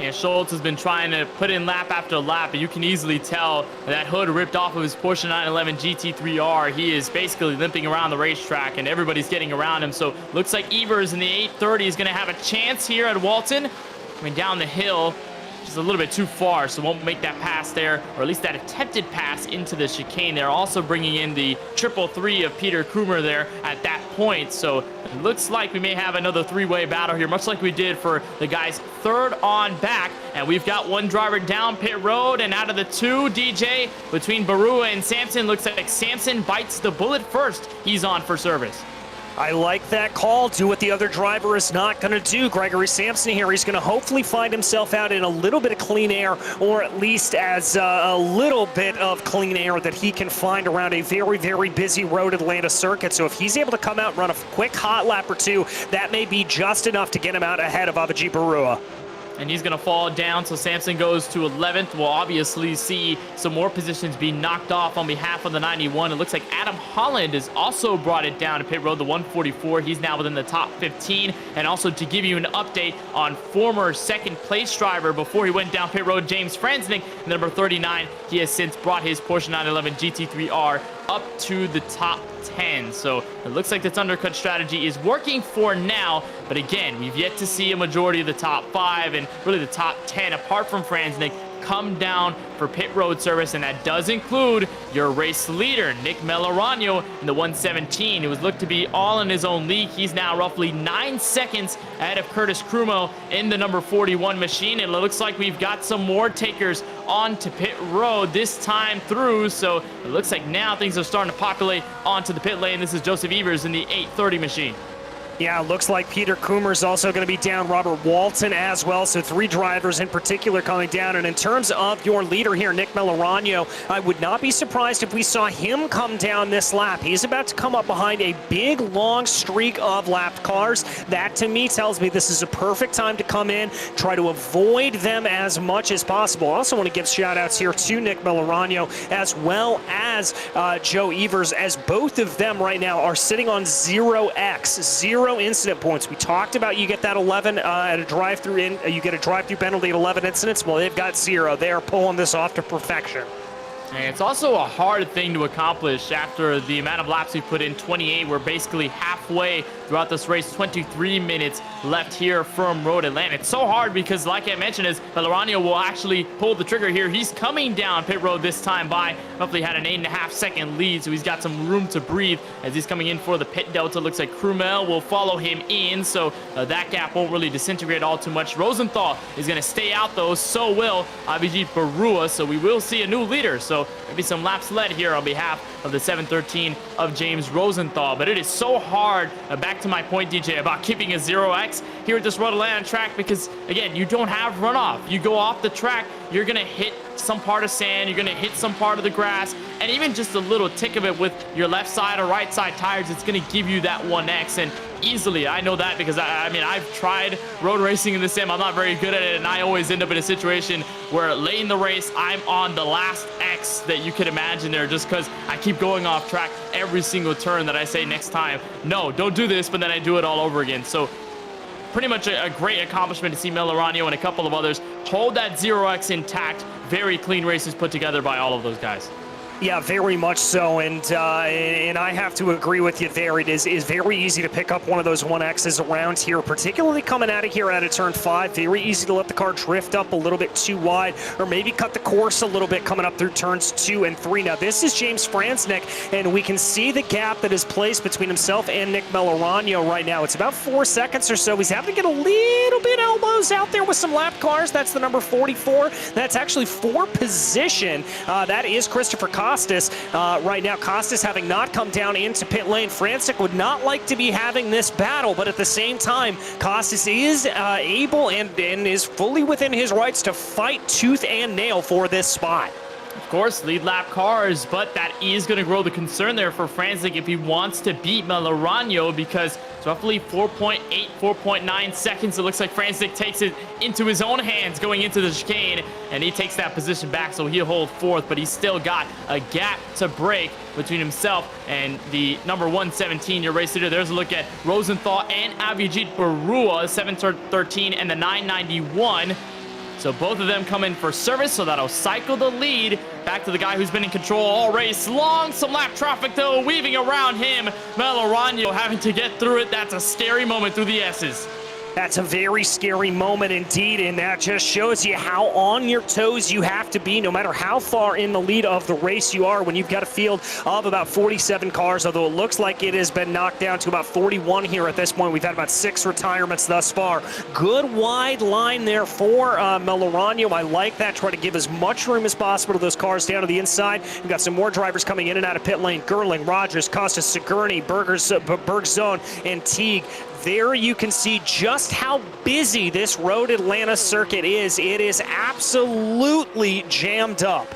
And Schultz has been trying to put in lap after lap, but you can easily tell that hood ripped off of his Porsche 911 GT3R. He is basically limping around the racetrack, and everybody's getting around him. So looks like Evers in the 830 is going to have a chance here at Walton. Coming down the hill, just a little bit too far, so won't make that pass there, or at least that attempted pass into the chicane. They're also bringing in the 333 of Peter Krumer there at that point, so it looks like we may have another three-way battle here, much like we did for the guys third on back. And we've got one driver down pit road, and out of the two, DJ, between Barua and Sampson, looks like Sampson bites the bullet first. He's on for service. I like that call. Do what the other driver is not going to do. Gregory Sampson here, he's going to hopefully find himself out in a little bit of clean air, or at least as a little bit of clean air that he can find around a very, very busy road Atlanta circuit. So if he's able to come out and run a quick hot lap or two, that may be just enough to get him out ahead of Avijit Barua. And he's going to fall down, so Sampson goes to 11th. We'll obviously see some more positions be knocked off on behalf of the 91. It looks like Adam Holland has also brought it down to pit road, the 144. He's now within the top 15. And also to give you an update on former second place driver before he went down pit road, James Franznik, number 39. He has since brought his Porsche 911 GT3R up to the top 10. So it looks like this undercut strategy is working for now. But again, we've yet to see a majority of the top 5 and really the top 10, apart from Franznik, come down for pit road service, and that does include your race leader, Nick Melorano, in the 117. It was looked to be all in his own league. He's now roughly 9 seconds ahead of Curtis Crumo in the number 41 machine, and it looks like we've got some more takers onto pit road this time through, so it looks like now things are starting to populate onto the pit lane. This is Joseph Evers in the 830 machine. Yeah, it looks like Peter Coomer is also going to be down, Robert Walton as well, so 3 drivers in particular coming down. And in terms of your leader here, Nick Melorano, I would not be surprised if we saw him come down this lap. He's about to come up behind a big, long streak of lapped cars. That, to me, tells me this is a perfect time to come in, try to avoid them as much as possible. I also want to give shout-outs here to Nick Melorano as well as Joe Evers, as both of them right now are sitting on 0x, 0 incident points. We talked about you get that 11 at a drive-through you get a drive-through penalty at 11 incidents. Well, they've got 0. They are pulling this off to perfection. And it's also a hard thing to accomplish after the amount of laps we put in, 28. We're basically halfway throughout this race, 23 minutes left here from Road Atlanta. It's so hard because, like I mentioned, as Melorano will actually pull the trigger here. He's coming down pit road this time by roughly had an 8.5 second lead, so he's got some room to breathe as he's coming in for the pit delta. Looks like Krumel will follow him in, so that gap won't really disintegrate all too much. Rosenthal is going to stay out, though. So will Avijit Barua, so we will see a new leader. So maybe some laps led here on behalf of the 713 of James Rosenthal. But it is so hard, back to my point, DJ, about keeping a 0x here at this Road Atlanta track because, again, you don't have runoff. You go off the track, you're going to hit some part of sand, you're going to hit some part of the grass, and even just a little tick of it with your left side or right side tires, it's going to give you that 1x. And easily, I know that because I mean, I've tried road racing in the sim. I'm not very good at it, and I always end up in a situation where late in the race, I'm on the last X that you could imagine there just because I keep going off track every single turn that I say next time, no, don't do this, but then I do it all over again. So pretty much a great accomplishment to see Melorano and a couple of others hold that 0x intact. Very clean races put together by all of those guys. Yeah, very much so, and I have to agree with you there. It is very easy to pick up one of those 1Xs around here, particularly coming out of here out of turn 5. Very easy to let the car drift up a little bit too wide, or maybe cut the course a little bit coming up through turns 2 and 3. Now, this is James Franznik, and we can see the gap that is placed between himself and Nick Melorano right now. It's about 4 seconds or so. He's having to get a little bit elbows out there with some lap cars. That's the number 44. That's actually 4 position. That is Christopher Costas. Right now, Costas having not come down into pit lane. Franznik would not like to be having this battle, but at the same time, Costas is able and is fully within his rights to fight tooth and nail for this spot. Of course, lead lap cars, but that is going to grow the concern there for Franznik if he wants to beat Melorano, because it's roughly 4.8, 4.9 seconds. It looks like Franznik takes it into his own hands going into the chicane, and he takes that position back, so he'll hold 4th, but he's still got a gap to break between himself and the number 117, your race leader. There's a look at Rosenthal and Avijit Barua, 713 and the 991. So both of them come in for service, so that'll cycle the lead back to the guy who's been in control all race long. Some lap traffic, though, weaving around him. Melorano having to get through it. That's a scary moment through the S's. That's a very scary moment indeed, and that just shows you how on your toes you have to be no matter how far in the lead of the race you are when you've got a field of about 47 cars, although it looks like it has been knocked down to about 41 here at this point. We've had about 6 retirements thus far. Good wide line there for Melorano. I like that. Try to give as much room as possible to those cars down to the inside. We've got some more drivers coming in and out of pit lane. Gerling, Rogers, Costas, Sigourney, Bergzone, and Teague. There you can see just how busy this Road Atlanta circuit is. It is absolutely jammed up.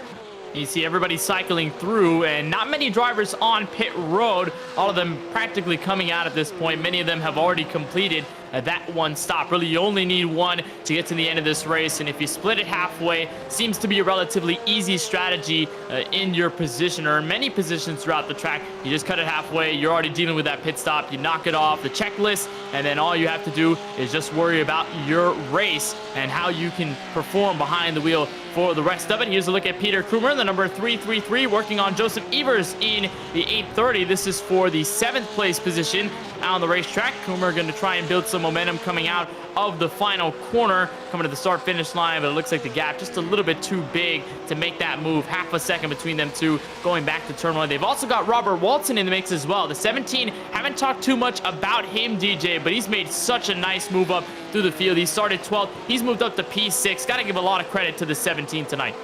You see everybody cycling through, and not many drivers on pit road. All of them practically coming out at this point. Many of them have already completed that one stop. Really, you only need one to get to the end of this race, and if you split it halfway, seems to be a relatively easy strategy in your position, or in many positions throughout the track. You just cut it halfway, you're already dealing with that pit stop, you knock it off the checklist, and then all you have to do is just worry about your race and how you can perform behind the wheel for the rest of it. Here's a look at Peter Krumer, the number 333, working on Joseph Evers in the 830. This is for the 7th place position on the racetrack. Krumer going to try and build some momentum coming out of the final corner, coming to the start-finish line, but it looks like the gap just a little bit too big to make that move. Half a second between them two going back to turn 1. They've also got Robert Walton in the mix as well. The 17, haven't talked too much about him, DJ, but he's made such a nice move up through the field. He started 12th. He's moved up to P6. Got to give a lot of credit to the 17 tonight.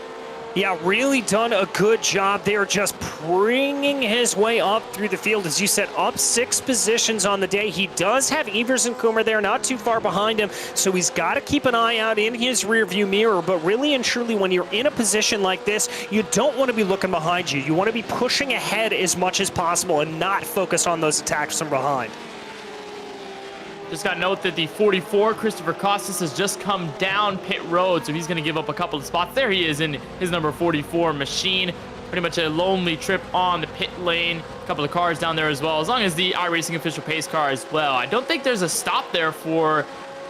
Yeah, really done a good job there, just bringing his way up through the field. As you said, up 6 positions on the day. He does have Evers and Coomer there, not too far behind him, so he's got to keep an eye out in his rearview mirror. But really and truly, when you're in a position like this, you don't want to be looking behind you. You want to be pushing ahead as much as possible and not focus on those attacks from behind. Just got to note that the 44, Christopher Costas, has just come down pit road, so he's going to give up a couple of spots. There he is in his number 44 machine. Pretty much a lonely trip on the pit lane. A couple of cars down there as well, as long as the iRacing official pace car as well. I don't think there's a stop there for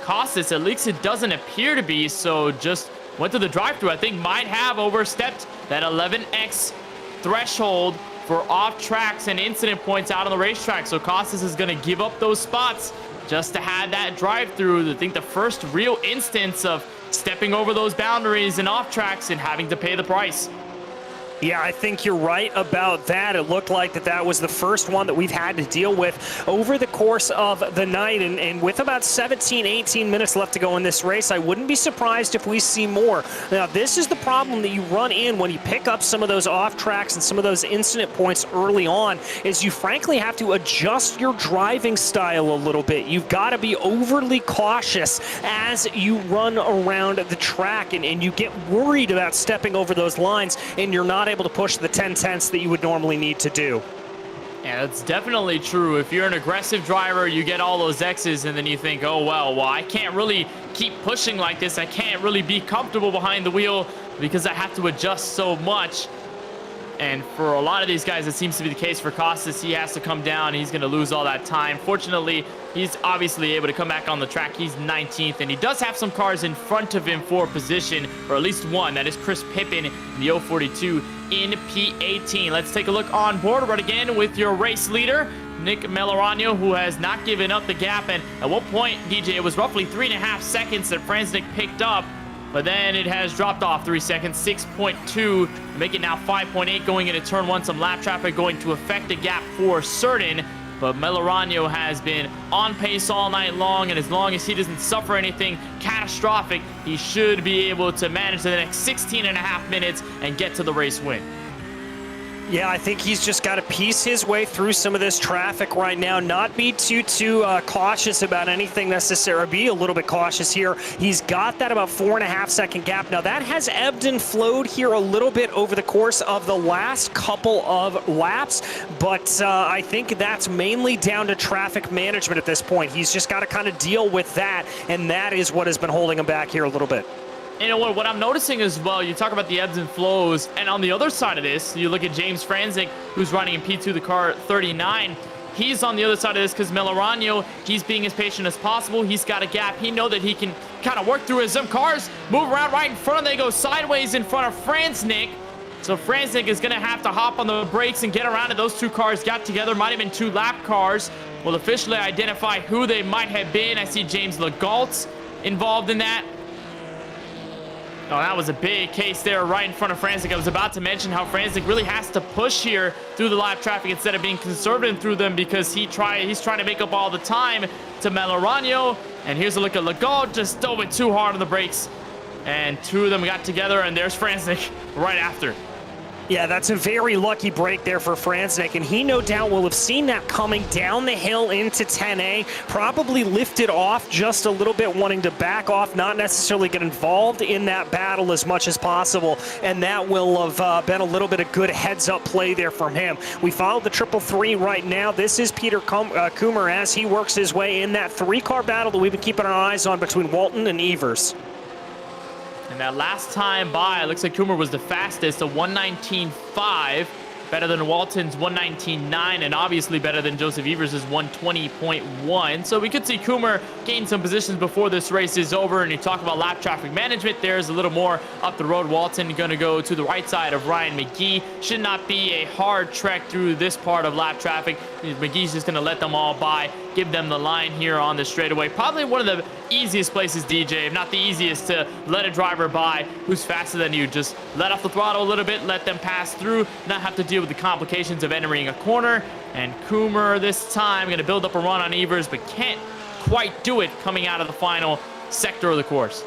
Costas. At least it doesn't appear to be, so just went to the drive-thru. I think might have overstepped that 11x threshold for off tracks and incident points out on the racetrack. So Costas is going to give up those spots just to have that drive-through. I think the first real instance of stepping over those boundaries and off tracks and having to pay the price. Yeah, I think you're right about that. It looked like that was the first one that we've had to deal with over the course of the night. And with about 17, 18 minutes left to go in this race, I wouldn't be surprised if we see more. Now, this is the problem that you run in when you pick up some of those off tracks and some of those incident points early on, is you frankly have to adjust your driving style a little bit. You've got to be overly cautious as you run around the track, and you get worried about stepping over those lines, and you're not able to push the 10/10ths that you would normally need to do. Yeah, that's definitely true. If you're an aggressive driver, you get all those X's, and then you think, oh, well, I can't really keep pushing like this. I can't really be comfortable behind the wheel because I have to adjust so much. And for a lot of these guys, it seems to be the case. For Costas, he has to come down, and he's going to lose all that time. Fortunately, he's obviously able to come back on the track. He's 19th, and he does have some cars in front of him for position, or at least one. That is Chris Pippin in the 042 in P18. Let's take a look on board right again with your race leader, Nick Melorano, who has not given up the gap. And at one point, DJ, it was roughly 3.5 seconds that Franznik picked up, but then it has dropped off 3 seconds, 6.2, make it now 5.8 going into turn 1. Some lap traffic going to affect the gap for certain, but Melorano has been on pace all night long, and as long as he doesn't suffer anything catastrophic, he should be able to manage the next 16.5 minutes and get to the race win. Yeah, I think he's just got to piece his way through some of this traffic right now, not be too cautious about anything necessary, be a little bit cautious here. He's got that about 4.5 second gap. Now, that has ebbed and flowed here a little bit over the course of the last couple of laps, but I think that's mainly down to traffic management at this point. He's just got to kind of deal with that, and that is what has been holding him back here a little bit. You know what I'm noticing as well, you talk about the ebbs and flows, and on the other side of this, you look at James Franznik, who's running in P2, the car 39. He's on the other side of this because Melorano, he's being as patient as possible. He's got a gap. He know that he can kind of work through as some cars move around right in front of them. They go sideways in front of Franznik. So Franznik is going to have to hop on the brakes and get around it. Those two cars got together. Might have been two lap cars. We'll officially identify who they might have been. I see James Legault involved in that. Oh, that was a big case there right in front of Franznik. I was about to mention how Franznik really has to push here through the lap traffic instead of being conservative through them because he's trying to make up all the time to Melorano. And here's a look at Legault, just dove it too hard on the brakes. And two of them got together, and there's Franznik right after. Yeah, that's a very lucky break there for Franznik, and he no doubt will have seen that coming down the hill into 10A, probably lifted off just a little bit, wanting to back off, not necessarily get involved in that battle as much as possible, and that will have been a little bit of good heads-up play there from him. We follow the 333 right now. This is Peter Kummer as he works his way in that three-car battle that we've been keeping our eyes on between Walton and Evers. And that last time by, it looks like Kummer was the fastest, a 119.5, better than Walton's 119.9, and obviously better than Joseph Evers' 120.1. So we could see Kummer gain some positions before this race is over. And you talk about lap traffic management, there's a little more up the road. Walton going to go to the right side of Ryan McGee. Should not be a hard trek through this part of lap traffic. McGee's just going to let them all by, give them the line here on the straightaway. Probably one of the easiest places, DJ, if not the easiest, to let a driver by who's faster than you. Just let off the throttle a little bit, let them pass through, not have to deal with the complications of entering a corner. And Kummer this time going to build up a run on Evers, but can't quite do it coming out of the final sector of the course.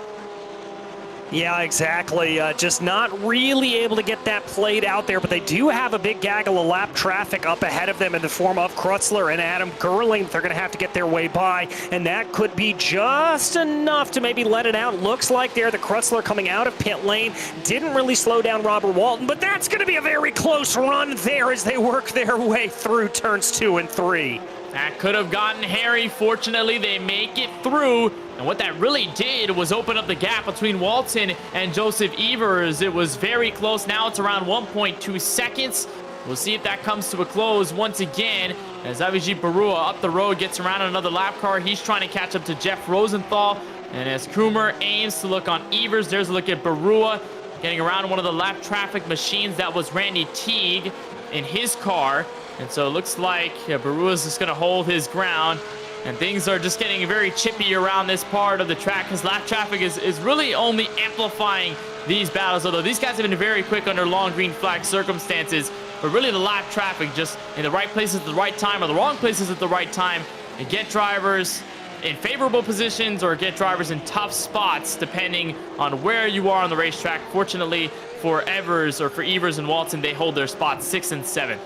Yeah, exactly. Just not really able to get that played out there, but they do have a big gaggle of lap traffic up ahead of them in the form of Krutzler and Adam Gerling. They're going to have to get their way by, and that could be just enough to maybe let it out. Looks like there, the Krutzler coming out of pit lane didn't really slow down Robert Walton, but that's going to be a very close run there as they work their way through turns 2 and 3. That could have gotten hairy. Fortunately, they make it through. And what that really did was open up the gap between Walton and Joseph Evers. It was very close. Now it's around 1.2 seconds. We'll see if that comes to a close once again as Abhijit Barua up the road gets around another lap car. He's trying to catch up to Jeff Rosenthal. And as Kummer aims to look on Evers, there's a look at Barua getting around one of the lap traffic machines. That was Randy Teague in his car. And so it looks like Barua's just going to hold his ground. And things are just getting very chippy around this part of the track because lap traffic is really only amplifying these battles. Although these guys have been very quick under long green flag circumstances. But really the lap traffic just in the right places at the right time or the wrong places at the right time. And get drivers in favorable positions or get drivers in tough spots depending on where you are on the racetrack. Fortunately for Evers and Walton, they hold their spots 6 and 7.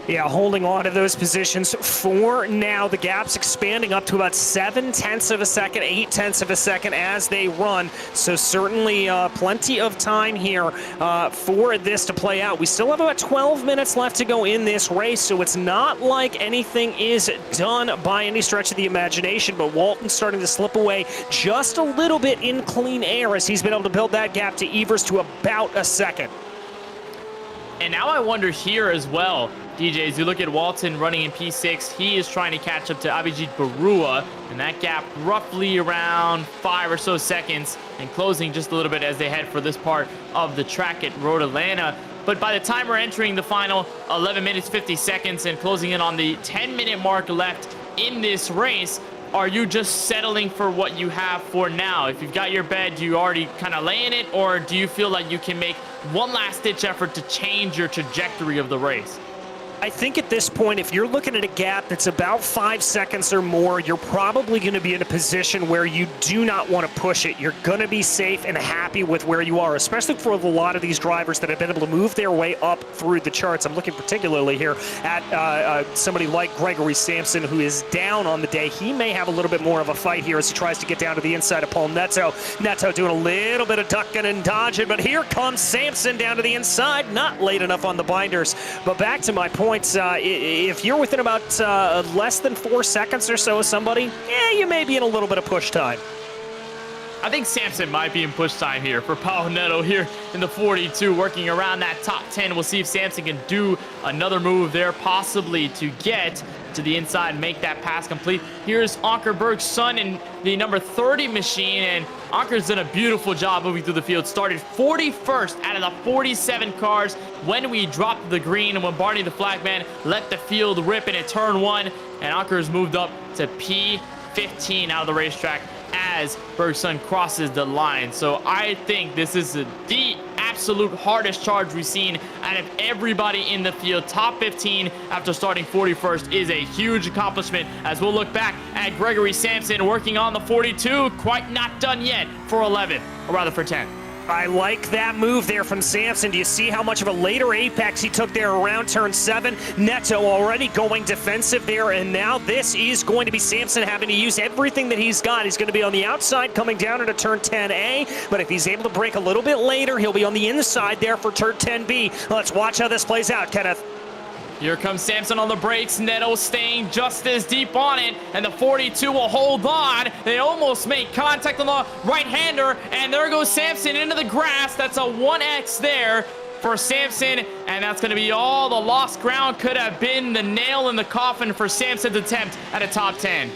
Yeah, holding on to those positions for now. The gap's expanding up to about 7/10 of a second, 8/10 of a second as they run. So certainly plenty of time here for this to play out. We still have about 12 minutes left to go in this race, so it's not like anything is done by any stretch of the imagination, but Walton's starting to slip away just a little bit in clean air as he's been able to build that gap to Evers to about a second. And now I wonder here as well, DJ, as you look at Walton running in P6, he is trying to catch up to Abhijit Barua, and that gap roughly around 5 or so seconds and closing just a little bit as they head for this part of the track at Road Atlanta. But by the time we're entering the final 11 minutes, 50 seconds and closing in on the 10-minute mark left in this race, are you just settling for what you have for now? If you've got your bed, do you already kind of lay in it, or do you feel like you can make one last-ditch effort to change your trajectory of the race? I think at this point, if you're looking at a gap that's about 5 seconds or more, you're probably going to be in a position where you do not want to push it. You're going to be safe and happy with where you are, especially for a lot of these drivers that have been able to move their way up through the charts. I'm looking particularly here at somebody like Gregory Sampson, who is down on the day. He may have a little bit more of a fight here as he tries to get down to the inside of Paul Neto. Neto doing a little bit of ducking and dodging, but here comes Sampson down to the inside. Not late enough on the binders, but back to my point. If you're within about less than 4 seconds or so of somebody, you may be in a little bit of push time. I think Sampson might be in push time here for Paolo Neto here in the 42, working around that top 10. We'll see if Sampson can do another move there, possibly to get to the inside, make that pass complete. Here's Ankerberg's son in the number 30 machine, and Anker's done a beautiful job moving through the field. Started 41st out of the 47 cars when we dropped the green, and when Barney the flagman let the field rip in at turn 1, and Anker's moved up to P15 out of the racetrack as Bergson crosses the line. So I think this is the absolute hardest charge we've seen out of everybody in the field. Top 15 after starting 41st is a huge accomplishment, as we'll look back at Gregory Sampson working on the 42. Quite not done yet for 11, or rather for 10. I like that move there from Sampson. Do you see how much of a later apex he took there around turn 7? Neto already going defensive there, and now this is going to be Sampson having to use everything that he's got. He's going to be on the outside coming down into turn 10A, but if he's able to break a little bit later, he'll be on the inside there for turn 10B. Let's watch how this plays out, Kenneth. Here comes Sampson on the brakes. Neto staying just as deep on it, and the 42 will hold on. They almost make contact on the right-hander, and there goes Sampson into the grass. That's a 1X there for Sampson, and that's going to be all the lost ground could have been the nail in the coffin for Sampson's attempt at a top 10.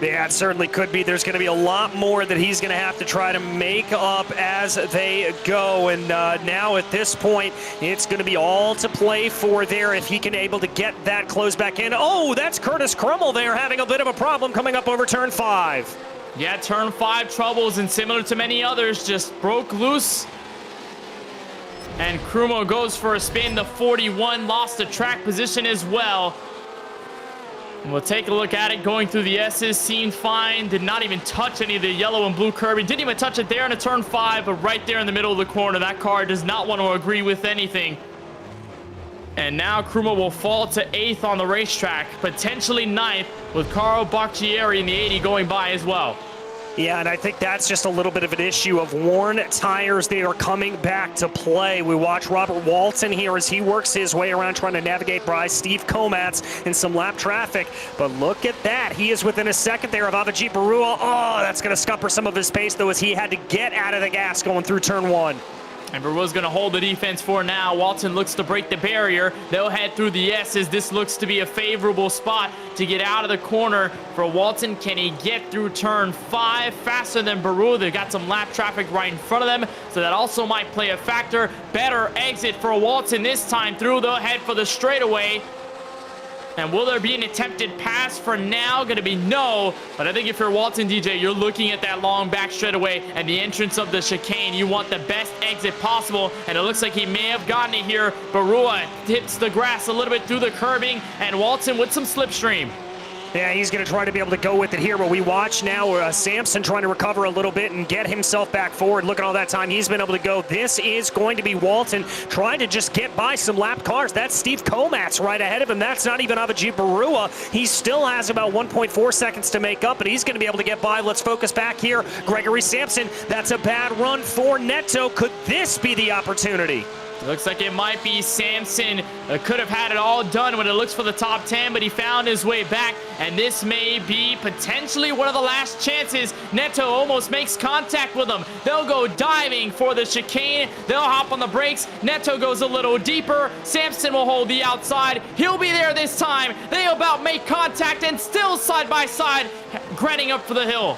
Yeah, it certainly could be. There's going to be a lot more that he's going to have to try to make up as they go. And now at this point, it's going to be all to play for there if he can able to get that close back in. Oh, that's Curtis Crummell there having a bit of a problem coming up over turn 5. Yeah, turn 5 troubles, and similar to many others, just broke loose. And Crummell goes for a spin. The 41 lost the track position as well. And we'll take a look at it. Going through the S's, seemed fine. Did not even touch any of the yellow and blue curbing. Didn't even touch it there in a turn 5, but right there in the middle of the corner. That car does not want to agree with anything. And now Crummell will fall to 8th on the racetrack, potentially 9th, with Carlo Bocchieri in the 80 going by as well. Yeah, and I think that's just a little bit of an issue of worn tires. They are coming back to play. We watch Robert Walton here as he works his way around trying to navigate by Steve Komatz in some lap traffic. But look at that. He is within a second there of Avijit Barua. Oh, that's going to scupper some of his pace, though, as he had to get out of the gas going through turn 1. And Barua's going to hold the defense for now. Walton looks to break the barrier. They'll head through the S's. This looks to be a favorable spot to get out of the corner for Walton. Can he get through turn 5 faster than Barua? They've got some lap traffic right in front of them, so that also might play a factor. Better exit for Walton this time through. They'll head for the straightaway. And will there be an attempted pass for now? Going to be no. But I think if you're Walton, DJ, you're looking at that long back straightaway and the entrance of the chicane. You want the best exit possible. And it looks like he may have gotten it here. Barua hits the grass a little bit through the curbing. And Walton with some slipstream. Yeah, he's going to try to be able to go with it here, but we watch now Sampson trying to recover a little bit and get himself back forward. Look at all that time he's been able to go. This is going to be Walton trying to just get by some lap cars. That's Steve Komatz right ahead of him. That's not even Avijit Barua. He still has about 1.4 seconds to make up, but he's going to be able to get by. Let's focus back here. Gregory Sampson, that's a bad run for Neto. Could this be the opportunity? Looks like it might be Sampson. Could have had it all done when it looks for the top 10, but he found his way back, and this may be potentially one of the last chances. Neto almost makes contact with him. They'll go diving for the chicane. They'll hop on the brakes. Neto goes a little deeper. Sampson will hold the outside. He'll be there this time. They about make contact and still side by side, grinning up for the hill.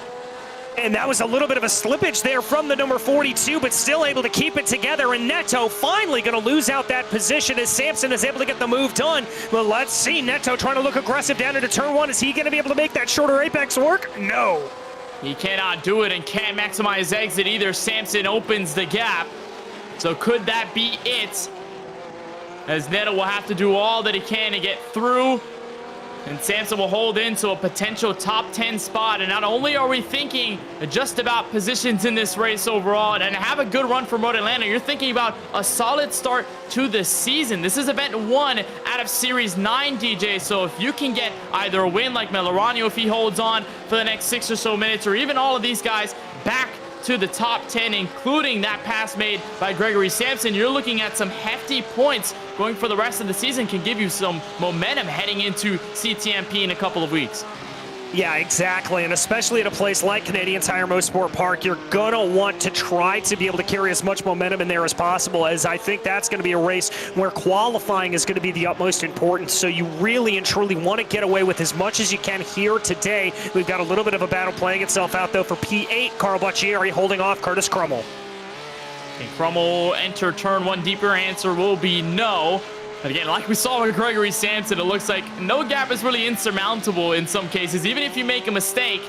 And that was a little bit of a slippage there from the number 42, but still able to keep it together. And Neto finally going to lose out that position as Sampson is able to get the move done. But let's see, Neto trying to look aggressive down into turn 1. Is he going to be able to make that shorter apex work? No. He cannot do it and can't maximize exit either. Sampson opens the gap. So could that be it? As Neto will have to do all that he can to get through. And Sampson will hold into a potential top 10 spot. And not only are we thinking just about positions in this race overall and have a good run for Road Atlanta, you're thinking about a solid start to the season. This is event 1 out of Series 9, DJ. So if you can get either a win like Melorano if he holds on for the next 6 or so minutes, or even all of these guys back to the top 10, including that pass made by Gregory Sampson, you're looking at some hefty points going for the rest of the season. Can give you some momentum heading into CTMP in a couple of weeks. Yeah, exactly, and especially at a place like Canadian Tire Motorsport Park, you're going to want to try to be able to carry as much momentum in there as possible, as I think that's going to be a race where qualifying is going to be the utmost importance, so you really and truly want to get away with as much as you can here today. We've got a little bit of a battle playing itself out, though, for P8, Carl Boccieri holding off Curtis Crummell. Can Crummell enter turn one deeper? Answer will be no. But again, like we saw with Gregory Sampson, it looks like no gap is really insurmountable in some cases, even if you make a mistake.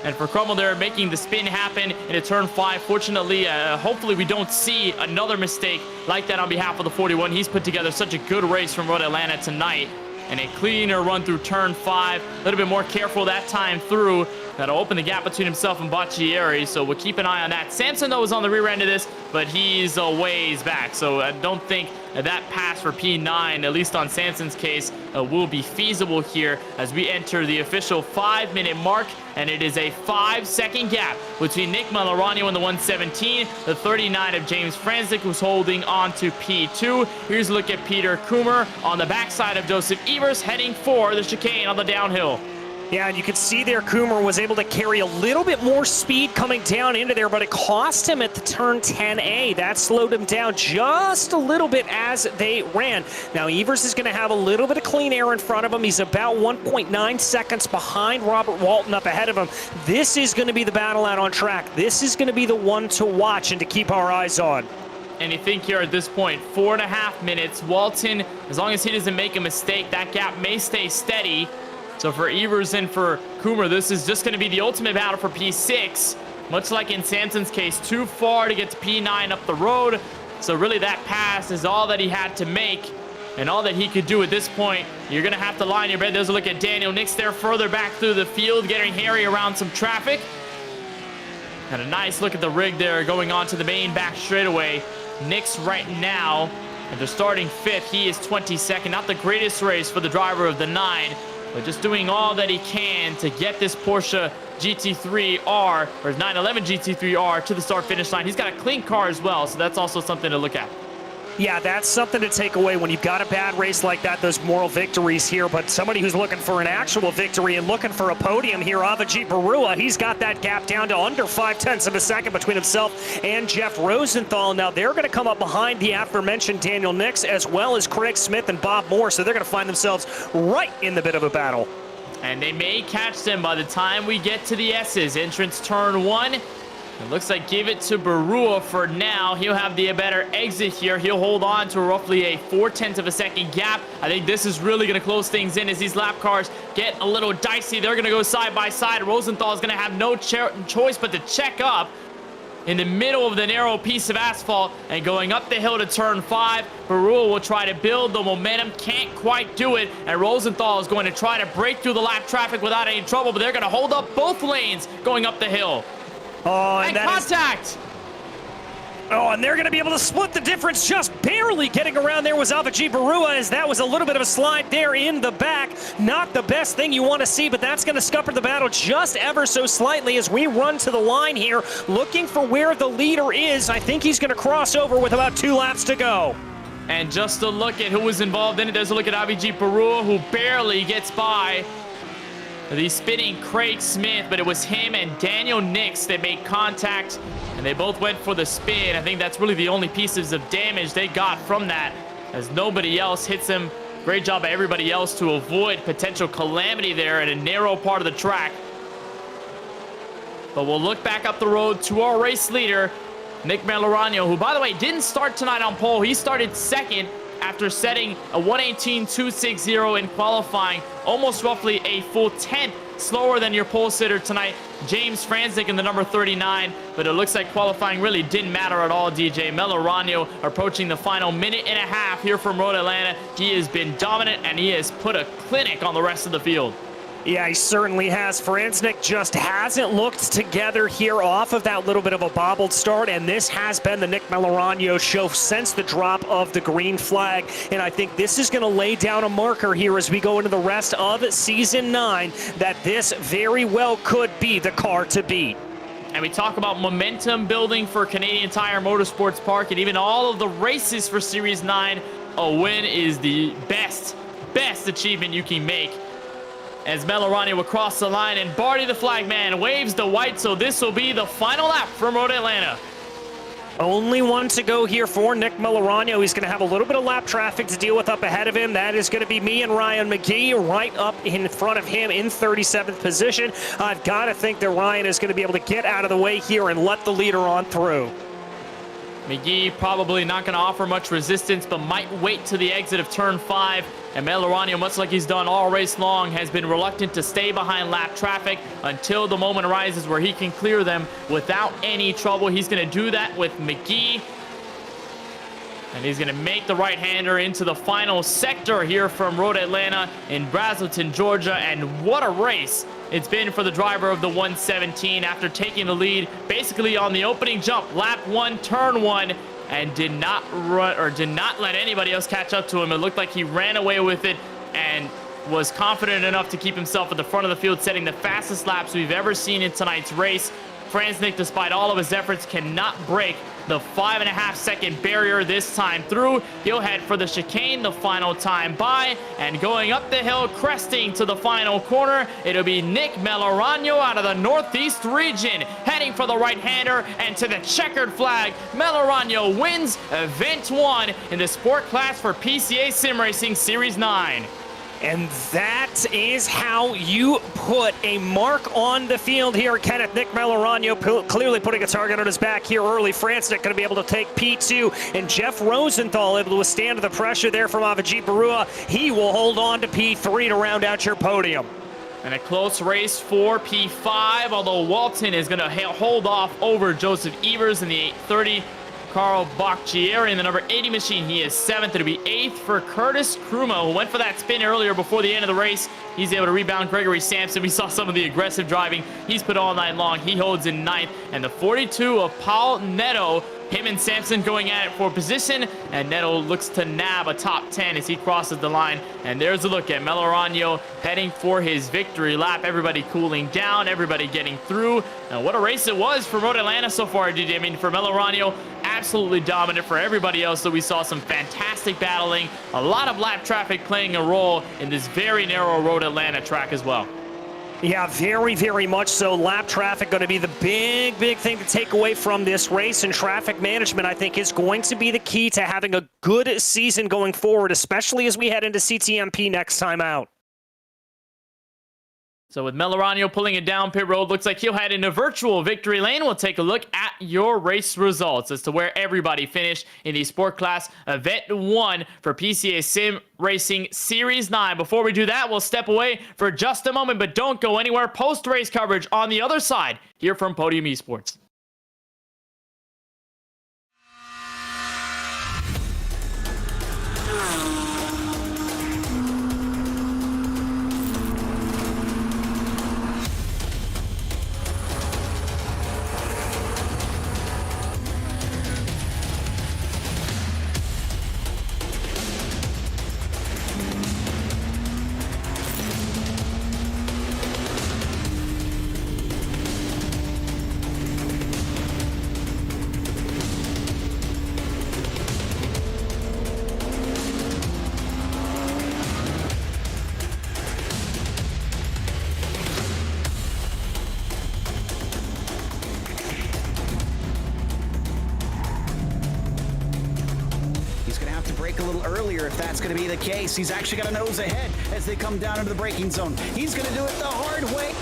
And for Crummell, they're making the spin happen into turn 5. Fortunately, hopefully we don't see another mistake like that on behalf of the 41. He's put together such a good race from Road Atlanta tonight. And a cleaner run through turn 5. A little bit more careful that time through. That'll open the gap between himself and Boccieri, so we'll keep an eye on that. Sampson, though, is on the rear end of this, but he's a ways back, so I don't think that pass for P9, at least on Sampson's case, will be feasible here as we enter the official 5-minute mark, and it is a 5-second gap between Nick Malorano and the 117, the 39 of James Franzik, who's holding on to P2. Here's a look at Peter Coomer on the backside of Joseph Evers, heading for the chicane on the downhill. Yeah, and you can see there Coomer was able to carry a little bit more speed coming down into there, but it cost him at the turn 10A. That slowed him down just a little bit as they ran. Now, Evers is going to have a little bit of clean air in front of him. He's about 1.9 seconds behind Robert Walton up ahead of him. This is going to be the battle out on track. This is going to be the one to watch and to keep our eyes on. And you think here at this point, 4.5 minutes. Walton, as long as he doesn't make a mistake, that gap may stay steady. So for Evers and for Coomer, this is just going to be the ultimate battle for P6. Much like in Sampson's case, too far to get to P9 up the road. So really that pass is all that he had to make and all that he could do at this point. You're going to have to line your bet. There's a look at Daniel Nix there further back through the field, getting hairy around some traffic. And a nice look at the rig there going on to the main back straightaway. Nix right now, and they're starting 5th. He is 22nd. Not the greatest race for the driver of the 9. But just doing all that he can to get this Porsche GT3R, or his 911 GT3R, to the start-finish line. He's got a clean car as well, so that's also something to look at. Yeah, that's something to take away when you've got a bad race like that, those moral victories here. But somebody who's looking for an actual victory and looking for a podium here, Avijit Barua, he's got that gap down to under 0.5 of a second between himself and Jeff Rosenthal. Now they're going to come up behind the aforementioned Daniel Nix, as well as Craig Smith and Bob Moore, so they're going to find themselves right in the bit of a battle. And they may catch them by the time we get to the S's. Entrance turn 1. It looks like give it to Barua for now. He'll have the better exit here. He'll hold on to roughly a 0.4 of a second gap. I think this is really going to close things in as these lap cars get a little dicey. They're going to go side by side. Rosenthal is going to have no choice but to check up in the middle of the narrow piece of asphalt and going up the hill to turn 5. Barua will try to build the momentum, can't quite do it, and Rosenthal is going to try to break through the lap traffic without any trouble, but they're going to hold up both lanes going up the hill. Oh, and contact! Oh, and they're going to be able to split the difference. Just barely getting around there was Avijit Barua, as that was a little bit of a slide there in the back. Not the best thing you want to see, but that's going to scupper the battle just ever so slightly as we run to the line here, looking for where the leader is. I think he's going to cross over with about 2 laps to go. And just a look at who was involved in it. There's a look at Avijit Barua, who barely gets by the spinning Craig Smith, but it was him and Daniel Nix that made contact, and they both went for the spin. I think that's really the only pieces of damage they got from that, as nobody else hits him. Great job by everybody else to avoid potential calamity there at a narrow part of the track. But we'll look back up the road to our race leader, Nick Malorano, who, by the way, didn't start tonight on pole. He started second after setting a 1:18.260 in qualifying, almost roughly a full 10th slower than your pole sitter tonight, James Franzik in the number 39, but it looks like qualifying really didn't matter at all, DJ. Malorano approaching the final minute and a half here from Road Atlanta. He has been dominant, and he has put a clinic on the rest of the field. Yeah, he certainly has. Franzik just hasn't looked together here off of that little bit of a bobbled start, and this has been the Nick Malorano show since the drop of the green flag, and I think this is going to lay down a marker here as we go into the rest of Season 9 that this very well could be the car to beat. And we talk about momentum building for Canadian Tire Motorsports Park and even all of the races for Series 9. A win is the best achievement you can make. as Melorano will cross the line, and Barty the flagman waves the white, so this will be the final lap from Road Atlanta. Only one to go here for Nick Melorano. He's going to have a little bit of lap traffic to deal with up ahead of him. That is going to be me and Ryan McGee right up in front of him in 37th position. I've got to think that Ryan is going to be able to get out of the way here and let the leader on through. McGee probably not going to offer much resistance, but might wait to the exit of turn 5. And Melorano, much like he's done all race long, has been reluctant to stay behind lap traffic until the moment arises where he can clear them without any trouble. He's going to do that with McGee. And he's going to make the right-hander into the final sector here from Road Atlanta in Braselton, Georgia. And what a race it's been for the driver of the 117 after taking the lead basically on the opening jump, lap 1, turn 1. And did not let anybody else catch up to him. It looked like he ran away with it and was confident enough to keep himself at the front of the field, setting the fastest laps we've ever seen in tonight's race. Franznik, despite all of his efforts, cannot break the 5.5-second barrier this time through. He'll head for the chicane the final time by, and going up the hill, cresting to the final corner, it'll be Nick Melorano out of the Northeast region, heading for the right-hander, and to the checkered flag, Melorano wins Event 1 in the sport class for PCA Sim Racing Series 9. And that is how you put a mark on the field here. Kenneth, Nick Melorano clearly putting a target on his back here early. Franznik going to be able to take P2, and Jeff Rosenthal able to withstand the pressure there from Avijit Barua. He will hold on to P3 to round out your podium. And a close race for P5, although Walton is going to hold off over Joseph Evers in the 830. Carl Bacchieri in the number 80 machine. He is 7th. It'll be 8th for Curtis Kruma, who went for that spin earlier before the end of the race. He's able to rebound Gregory Sampson. We saw some of the aggressive driving he's put all night long. He holds in 9th. And the 42 of Paul Neto, him and Sampson going at it for position, and Neto looks to nab a top 10 as he crosses the line. And there's a look at Melorano heading for his victory lap. Everybody cooling down, everybody getting through. And what a race it was for Road Atlanta so far, DJ. I mean, for Melorano, absolutely dominant. For everybody else, so we saw some fantastic battling, a lot of lap traffic playing a role in this very narrow Road Atlanta track as well. Yeah, very, very much so. Lap traffic going to be the big thing to take away from this race, and traffic management, I think, is going to be the key to having a good season going forward, especially as we head into CTMP next time out. So with Melorano pulling it down pit road, looks like he'll head into virtual victory lane. We'll take a look at your race results as to where everybody finished in the sport class event 1 for PCA Sim Racing Series 9. Before we do that, we'll step away for just a moment, but don't go anywhere. Post-race coverage on the other side here from Podium Esports. Brake a little earlier if that's going to be the case. He's actually got a nose ahead as they come down into the braking zone. He's going to do it the hard way.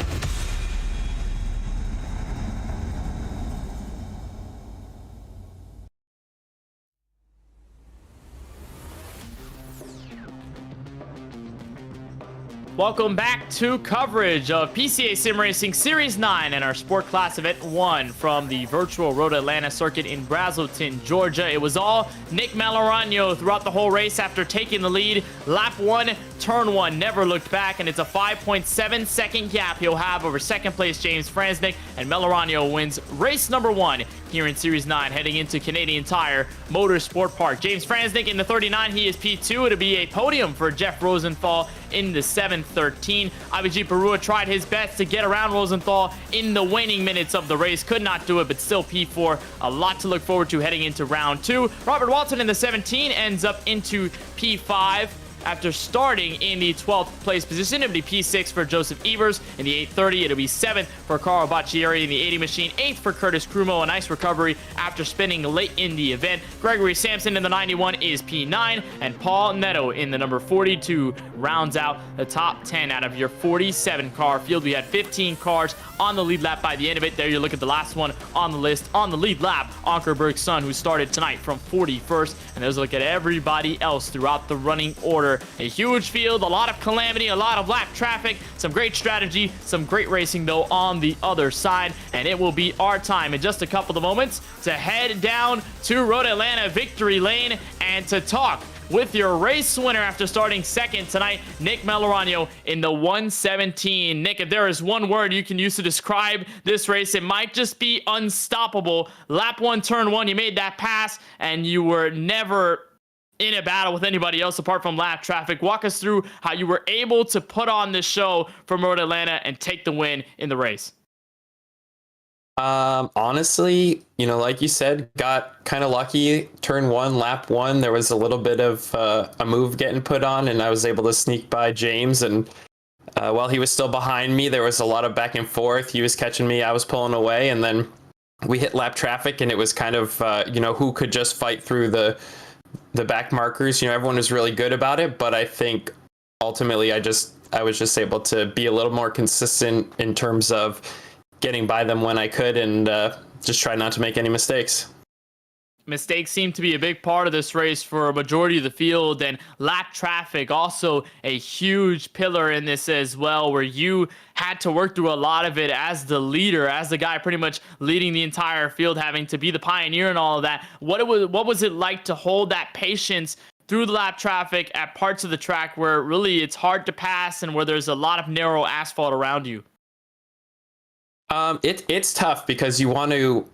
Welcome back to coverage of PCA Sim Racing Series 9 and our Sport Class Event 1 from the virtual Road Atlanta circuit in Braselton, Georgia. It was all Nick Melorano throughout the whole race after taking the lead. Lap 1, turn 1, never looked back, and it's a 5.7 second gap he'll have over second place James Franznik, and Melorano wins race number 1 here in Series 9, heading into Canadian Tire Motorsport Park. James Franznik in the 39, he is P2. It'll be a podium for Jeff Rosenthal in the 713. Avijit Barua tried his best to get around Rosenthal in the waning minutes of the race. Could not do it, but still P4. A lot to look forward to heading into round 2. Robert Walton in the 17 ends up into P5. after starting in the 12th place position. It'll be P6 for Joseph Evers. In the 830, it'll be 7th for Carl Baccieri in the 80 machine. 8th for Curtis Crumo. A nice recovery after spinning late in the event. Gregory Sampson in the 91 is P9. And Paul Neto in the number 42 rounds out the top 10 out of your 47 car field. We had 15 cars on the lead lap by the end of it. There you look at the last one on the list on the lead lap, Ankerberg's son, who started tonight from 41st. And there's a look at everybody else throughout the running order. A huge field, a lot of calamity, a lot of lap traffic, some great strategy, some great racing though on the other side. And it will be our time in just a couple of moments to head down to Road Atlanta Victory Lane and to talk with your race winner after starting second tonight, Nick Melorano in the 117. Nick, if there is one word you can use to describe this race, it might just be unstoppable. Lap 1, turn 1, you made that pass, and you were never in a battle with anybody else apart from lap traffic. Walk us through how you were able to put on this show from Road Atlanta and take the win in the race. Honestly, like you said, got kind of lucky. Turn 1, lap 1, there was a little bit of a move getting put on, and I was able to sneak by James. And while he was still behind me, there was a lot of back and forth. He was catching me, I was pulling away, and then we hit lap traffic, and it was kind of, who could just fight through the back markers. Everyone was really good about it, but I think ultimately I was just able to be a little more consistent in terms of getting by them when I could, and just try not to make any mistakes. Mistakes seem to be a big part of this race for a majority of the field, and lap traffic also a huge pillar in this as well, where you had to work through a lot of it as the leader, as the guy pretty much leading the entire field, having to be the pioneer and all of that. What was it like to hold that patience through the lap traffic at parts of the track where really it's hard to pass and where there's a lot of narrow asphalt around you? It's tough because you want to,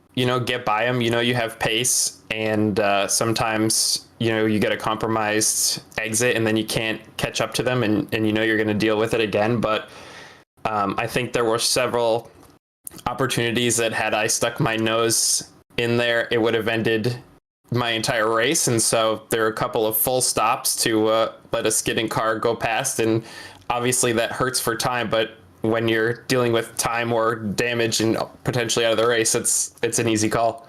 get by them. You have pace, and sometimes, you get a compromised exit and then you can't catch up to them, and you're going to deal with it again. But I think there were several opportunities that had I stuck my nose in there, it would have ended my entire race. And so there are a couple of full stops to let a skidding car go past. And obviously that hurts for time, but when you're dealing with time or damage and potentially out of the race, it's an easy call.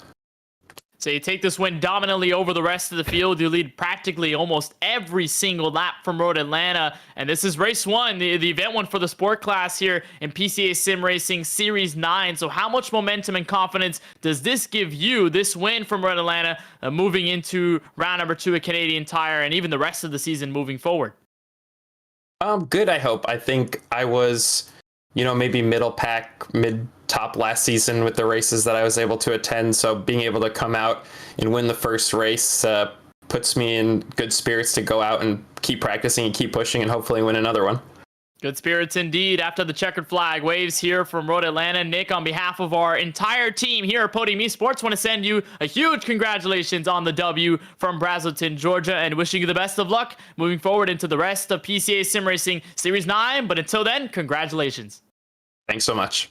So you take this win dominantly over the rest of the field. You lead practically almost every single lap from Road Atlanta. And this is race 1, the event one for the sport class here in PCA Sim Racing Series 9. So how much momentum and confidence does this give you, this win from Road Atlanta, moving into round number 2 at Canadian Tire and even the rest of the season moving forward? Good, I hope. I think I was, maybe middle pack, mid-top last season with the races that I was able to attend. So being able to come out and win the first race puts me in good spirits to go out and keep practicing and keep pushing and hopefully win another one. Good spirits indeed. After the checkered flag waves here from Road Atlanta, Nick, on behalf of our entire team here at Podium Esports, want to send you a huge congratulations on the W from Brazelton, Georgia, and wishing you the best of luck moving forward into the rest of PCA Sim Racing Series 9. But until then, congratulations. Thanks so much.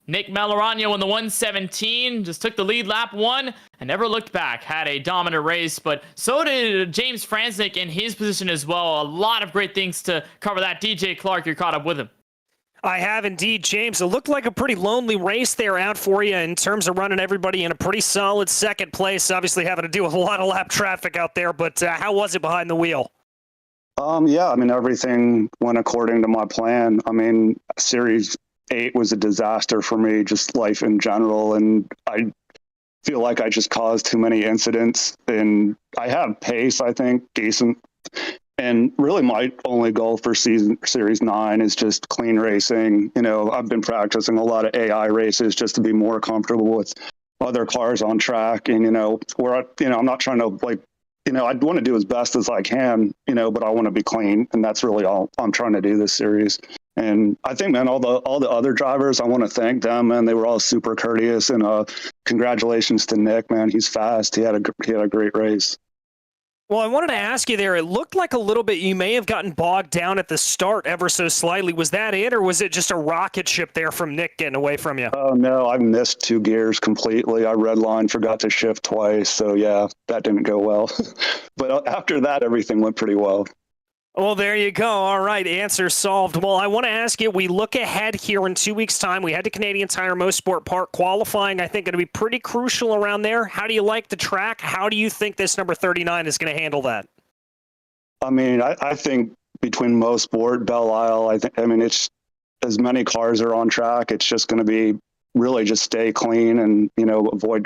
Nick Melorano in the 117 just took the lead lap 1 and never looked back. Had a dominant race, but so did James Franznik in his position as well. A lot of great things to cover that. DJ Clark, you're caught up with him. I have indeed, James. It looked like a pretty lonely race there out for you in terms of running everybody in a pretty solid second place. Obviously having to deal with a lot of lap traffic out there, but how was it behind the wheel? Yeah, everything went according to my plan. Series 8 was a disaster for me, just life in general. And I feel like I just caused too many incidents. And I have pace, I think, decent. And really my only goal for Series 9 is just clean racing. I've been practicing a lot of AI races just to be more comfortable with other cars on track. And, I'm not trying to I'd want to do as best as I can, but I want to be clean. And that's really all I'm trying to do this series. And I think, man, all the other drivers, I want to thank them, man. They were all super courteous, and congratulations to Nick, man. He's fast. He had a great race. Well, I wanted to ask you there, it looked like a little bit you may have gotten bogged down at the start ever so slightly. Was that it, or was it just a rocket ship there from Nick getting away from you? Oh, no, I missed 2 gears completely. I redlined, forgot to shift twice. So, yeah, that didn't go well. But after that, everything went pretty well. Well, there you go. All right, answer solved. Well, I want to ask you, we look ahead here in 2 weeks' time. We head to Canadian Tire Motorsport Park. Qualifying, I think, going to be pretty crucial around there. How do you like the track? How do you think this number 39 is going to handle that? I mean, I think between Mosport, Belle Isle, it's as many cars are on track. It's just going to be really just stay clean and, avoid,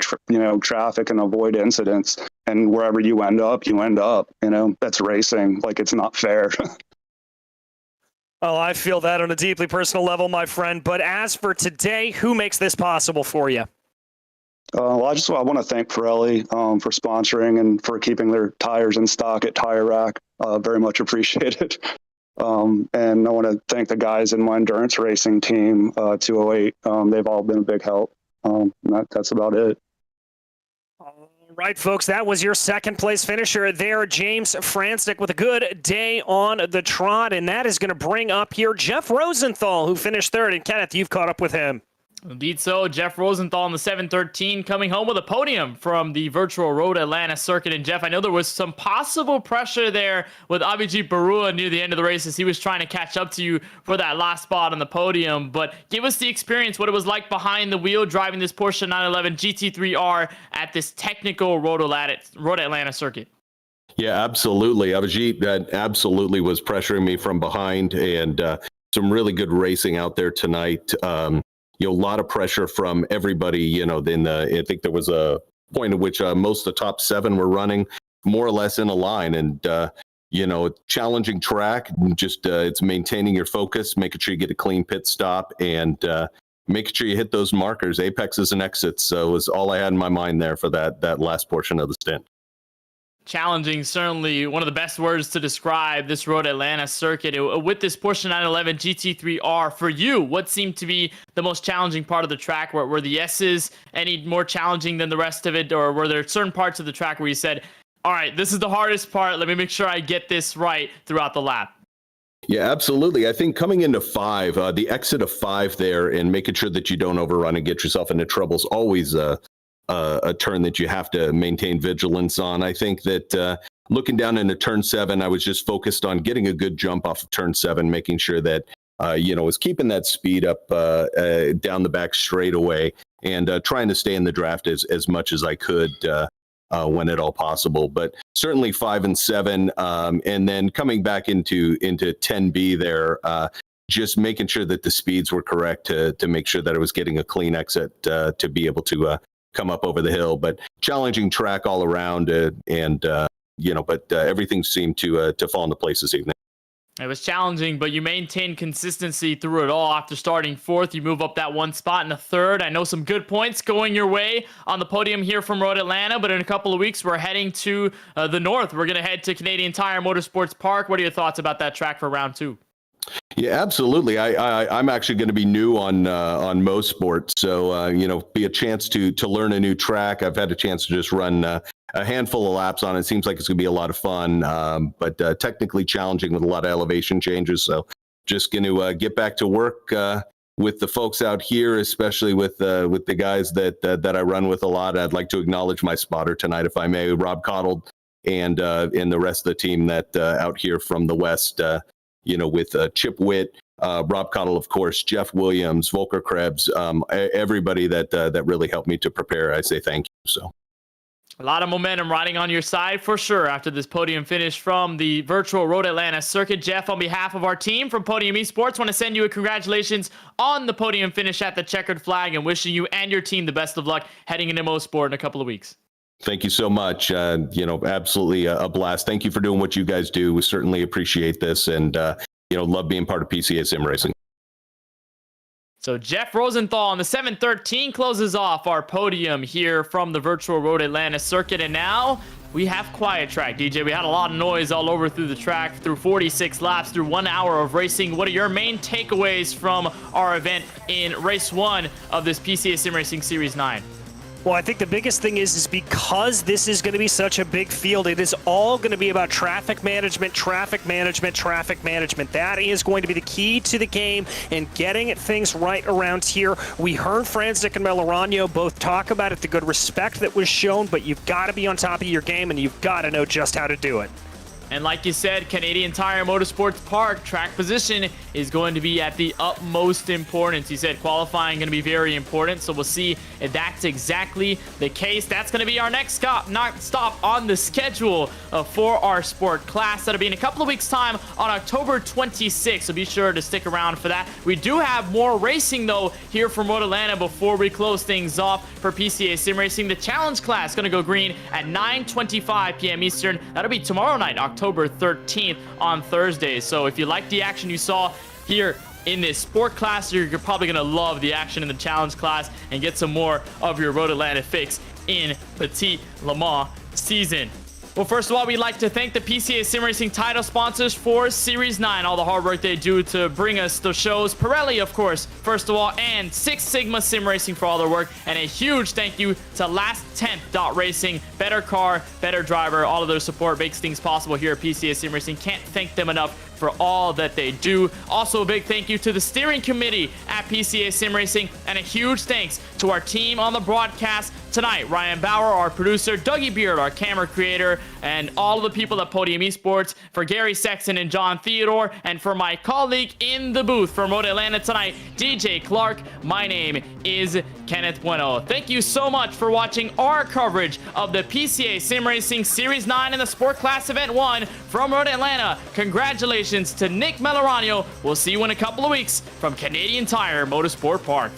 traffic and avoid incidents. And wherever you end up, that's racing. Like, it's not fair. Oh, I feel that on a deeply personal level, my friend. But as for today, who makes this possible for you? Well, I want to thank Pirelli for sponsoring and for keeping their tires in stock at Tire Rack. Very much appreciated. And I want to thank the guys in my endurance racing team, 208. They've all been a big help. That's about it. All right, folks, that was your second place finisher there, James Franczyk, with a good day on the trot. And that is going to bring up here Jeff Rosenthal, who finished third. And Kenneth, you've caught up with him. Indeed so. Jeff Rosenthal in the 713 coming home with a podium from the virtual Road Atlanta circuit. And Jeff, I know there was some possible pressure there with Abhijit Barua near the end of the race as he was trying to catch up to you for that last spot on the podium. But give us the experience, what it was like behind the wheel driving this Porsche 911 GT3R at this technical Road Atlanta circuit. Yeah, absolutely. Abhijit absolutely was pressuring me from behind, and some really good racing out there tonight. A lot of pressure from everybody. I think there was a point at which most of the top 7 were running more or less in a line, and challenging track. Just it's maintaining your focus, making sure you get a clean pit stop, and making sure you hit those markers, apexes and exits. So it was all I had in my mind there for that last portion of the stint. Challenging, certainly one of the best words to describe this Road Atlanta circuit. With this Porsche 911 GT3R, for you, what seemed to be the most challenging part of the track? Were the S's any more challenging than the rest of it, or were there certain parts of the track where you said, all right, this is the hardest part, let me make sure I get this right throughout the lap? Yeah, absolutely. I think coming into 5, the exit of 5 there, and making sure that you don't overrun and get yourself into trouble is always a turn that you have to maintain vigilance on. I think that looking down into turn 7, I was just focused on getting a good jump off of turn 7, making sure that, was keeping that speed up down the back straightaway, and trying to stay in the draft as much as I could when at all possible. But certainly 5 and 7, and then coming back into 10B there, just making sure that the speeds were correct to make sure that I was getting a clean exit to be able to come up over the hill. But challenging track all around, but everything seemed to fall into place this evening. It was challenging, but you maintained consistency through it all. After starting 4th, you move up that one spot in the 3rd. I know some good points going your way on the podium here from Road Atlanta, but in a couple of weeks, we're heading to the north. We're going to head to Canadian Tire Motorsports Park. What are your thoughts about that track for round 2? Yeah, absolutely. I'm actually going to be new on Mosport, so be a chance to learn a new track. I've had a chance to just run a handful of laps on it. It seems like it's going to be a lot of fun, but technically challenging with a lot of elevation changes. So just going to get back to work with the folks out here, especially with the guys that I run with a lot. I'd like to acknowledge my spotter tonight, if I may, Rob Cottle, and the rest of the team that out here from the West. With Chip Witt, Rob Cottle, of course, Jeff Williams, Volker Krebs, everybody that really helped me to prepare. I say thank you. So a lot of momentum riding on your side for sure after this podium finish from the virtual Road Atlanta circuit. Jeff, on behalf of our team from Podium Esports, want to send you a congratulations on the podium finish at the checkered flag, and wishing you and your team the best of luck heading into Mosport in a couple of weeks. Thank you so much. Absolutely a blast. Thank you for doing what you guys do. We certainly appreciate this, and love being part of PCA Sim Racing. So Jeff Rosenthal on the 713 closes off our podium here from the virtual Road Atlanta circuit. And now we have quiet track, DJ. We had a lot of noise all over through the track, through 46 laps, through 1 hour of racing. What are your main takeaways from our event in race 1 of this PCA Sim Racing Series 9? Well, I think the biggest thing is because this is going to be such a big field, it is all going to be about traffic management, traffic management, traffic management. That is going to be the key to the game and getting things right around here. We heard Franczyk and Melorano both talk about it, the good respect that was shown, but you've got to be on top of your game and you've got to know just how to do it. And like you said, Canadian Tire Motorsports Park track position is going to be at the utmost importance. You said qualifying going to be very important, so we'll see if that's exactly the case. That's going to be our next stop on the schedule for our sport class. That'll be in a couple of weeks' time on October 26th, so be sure to stick around for that. We do have more racing, though, here from Road Atlanta before we close things off for PCA Sim Racing. The challenge class going to go green at 9:25 p.m. Eastern. That'll be tomorrow night, October 13th on Thursday. So if you like the action you saw here in this sport class, you're probably going to love the action in the challenge class and get some more of your Road Atlanta fix in Petit Le Mans season. Well, first of all, we'd like to thank the PCA Sim Racing title sponsors for Series 9, all the hard work they do to bring us the shows. Pirelli, of course, first of all, and Six Sigma Sim Racing for all their work. And a huge thank you to Last 10th Racing, better car, better driver. All of their support makes things possible here at PCA Sim Racing. Can't thank them enough for all that they do. Also, a big thank you to the steering committee at PCA Sim Racing, and a huge thanks to our team on the broadcast tonight. Ryan Bauer, our producer, Dougie Beard, our camera creator, and all of the people at Podium Esports, for Gary Sexton and John Theodore, and for my colleague in the booth from Road Atlanta tonight, DJ Clark. My name is Kenneth Bueno. Thank you so much for watching our coverage of the PCA Sim Racing Series 9 in the Sport Class Event 1 from Road Atlanta. Congratulations to Nick Melorano. We'll see you in a couple of weeks from Canadian Tire Motorsport Park.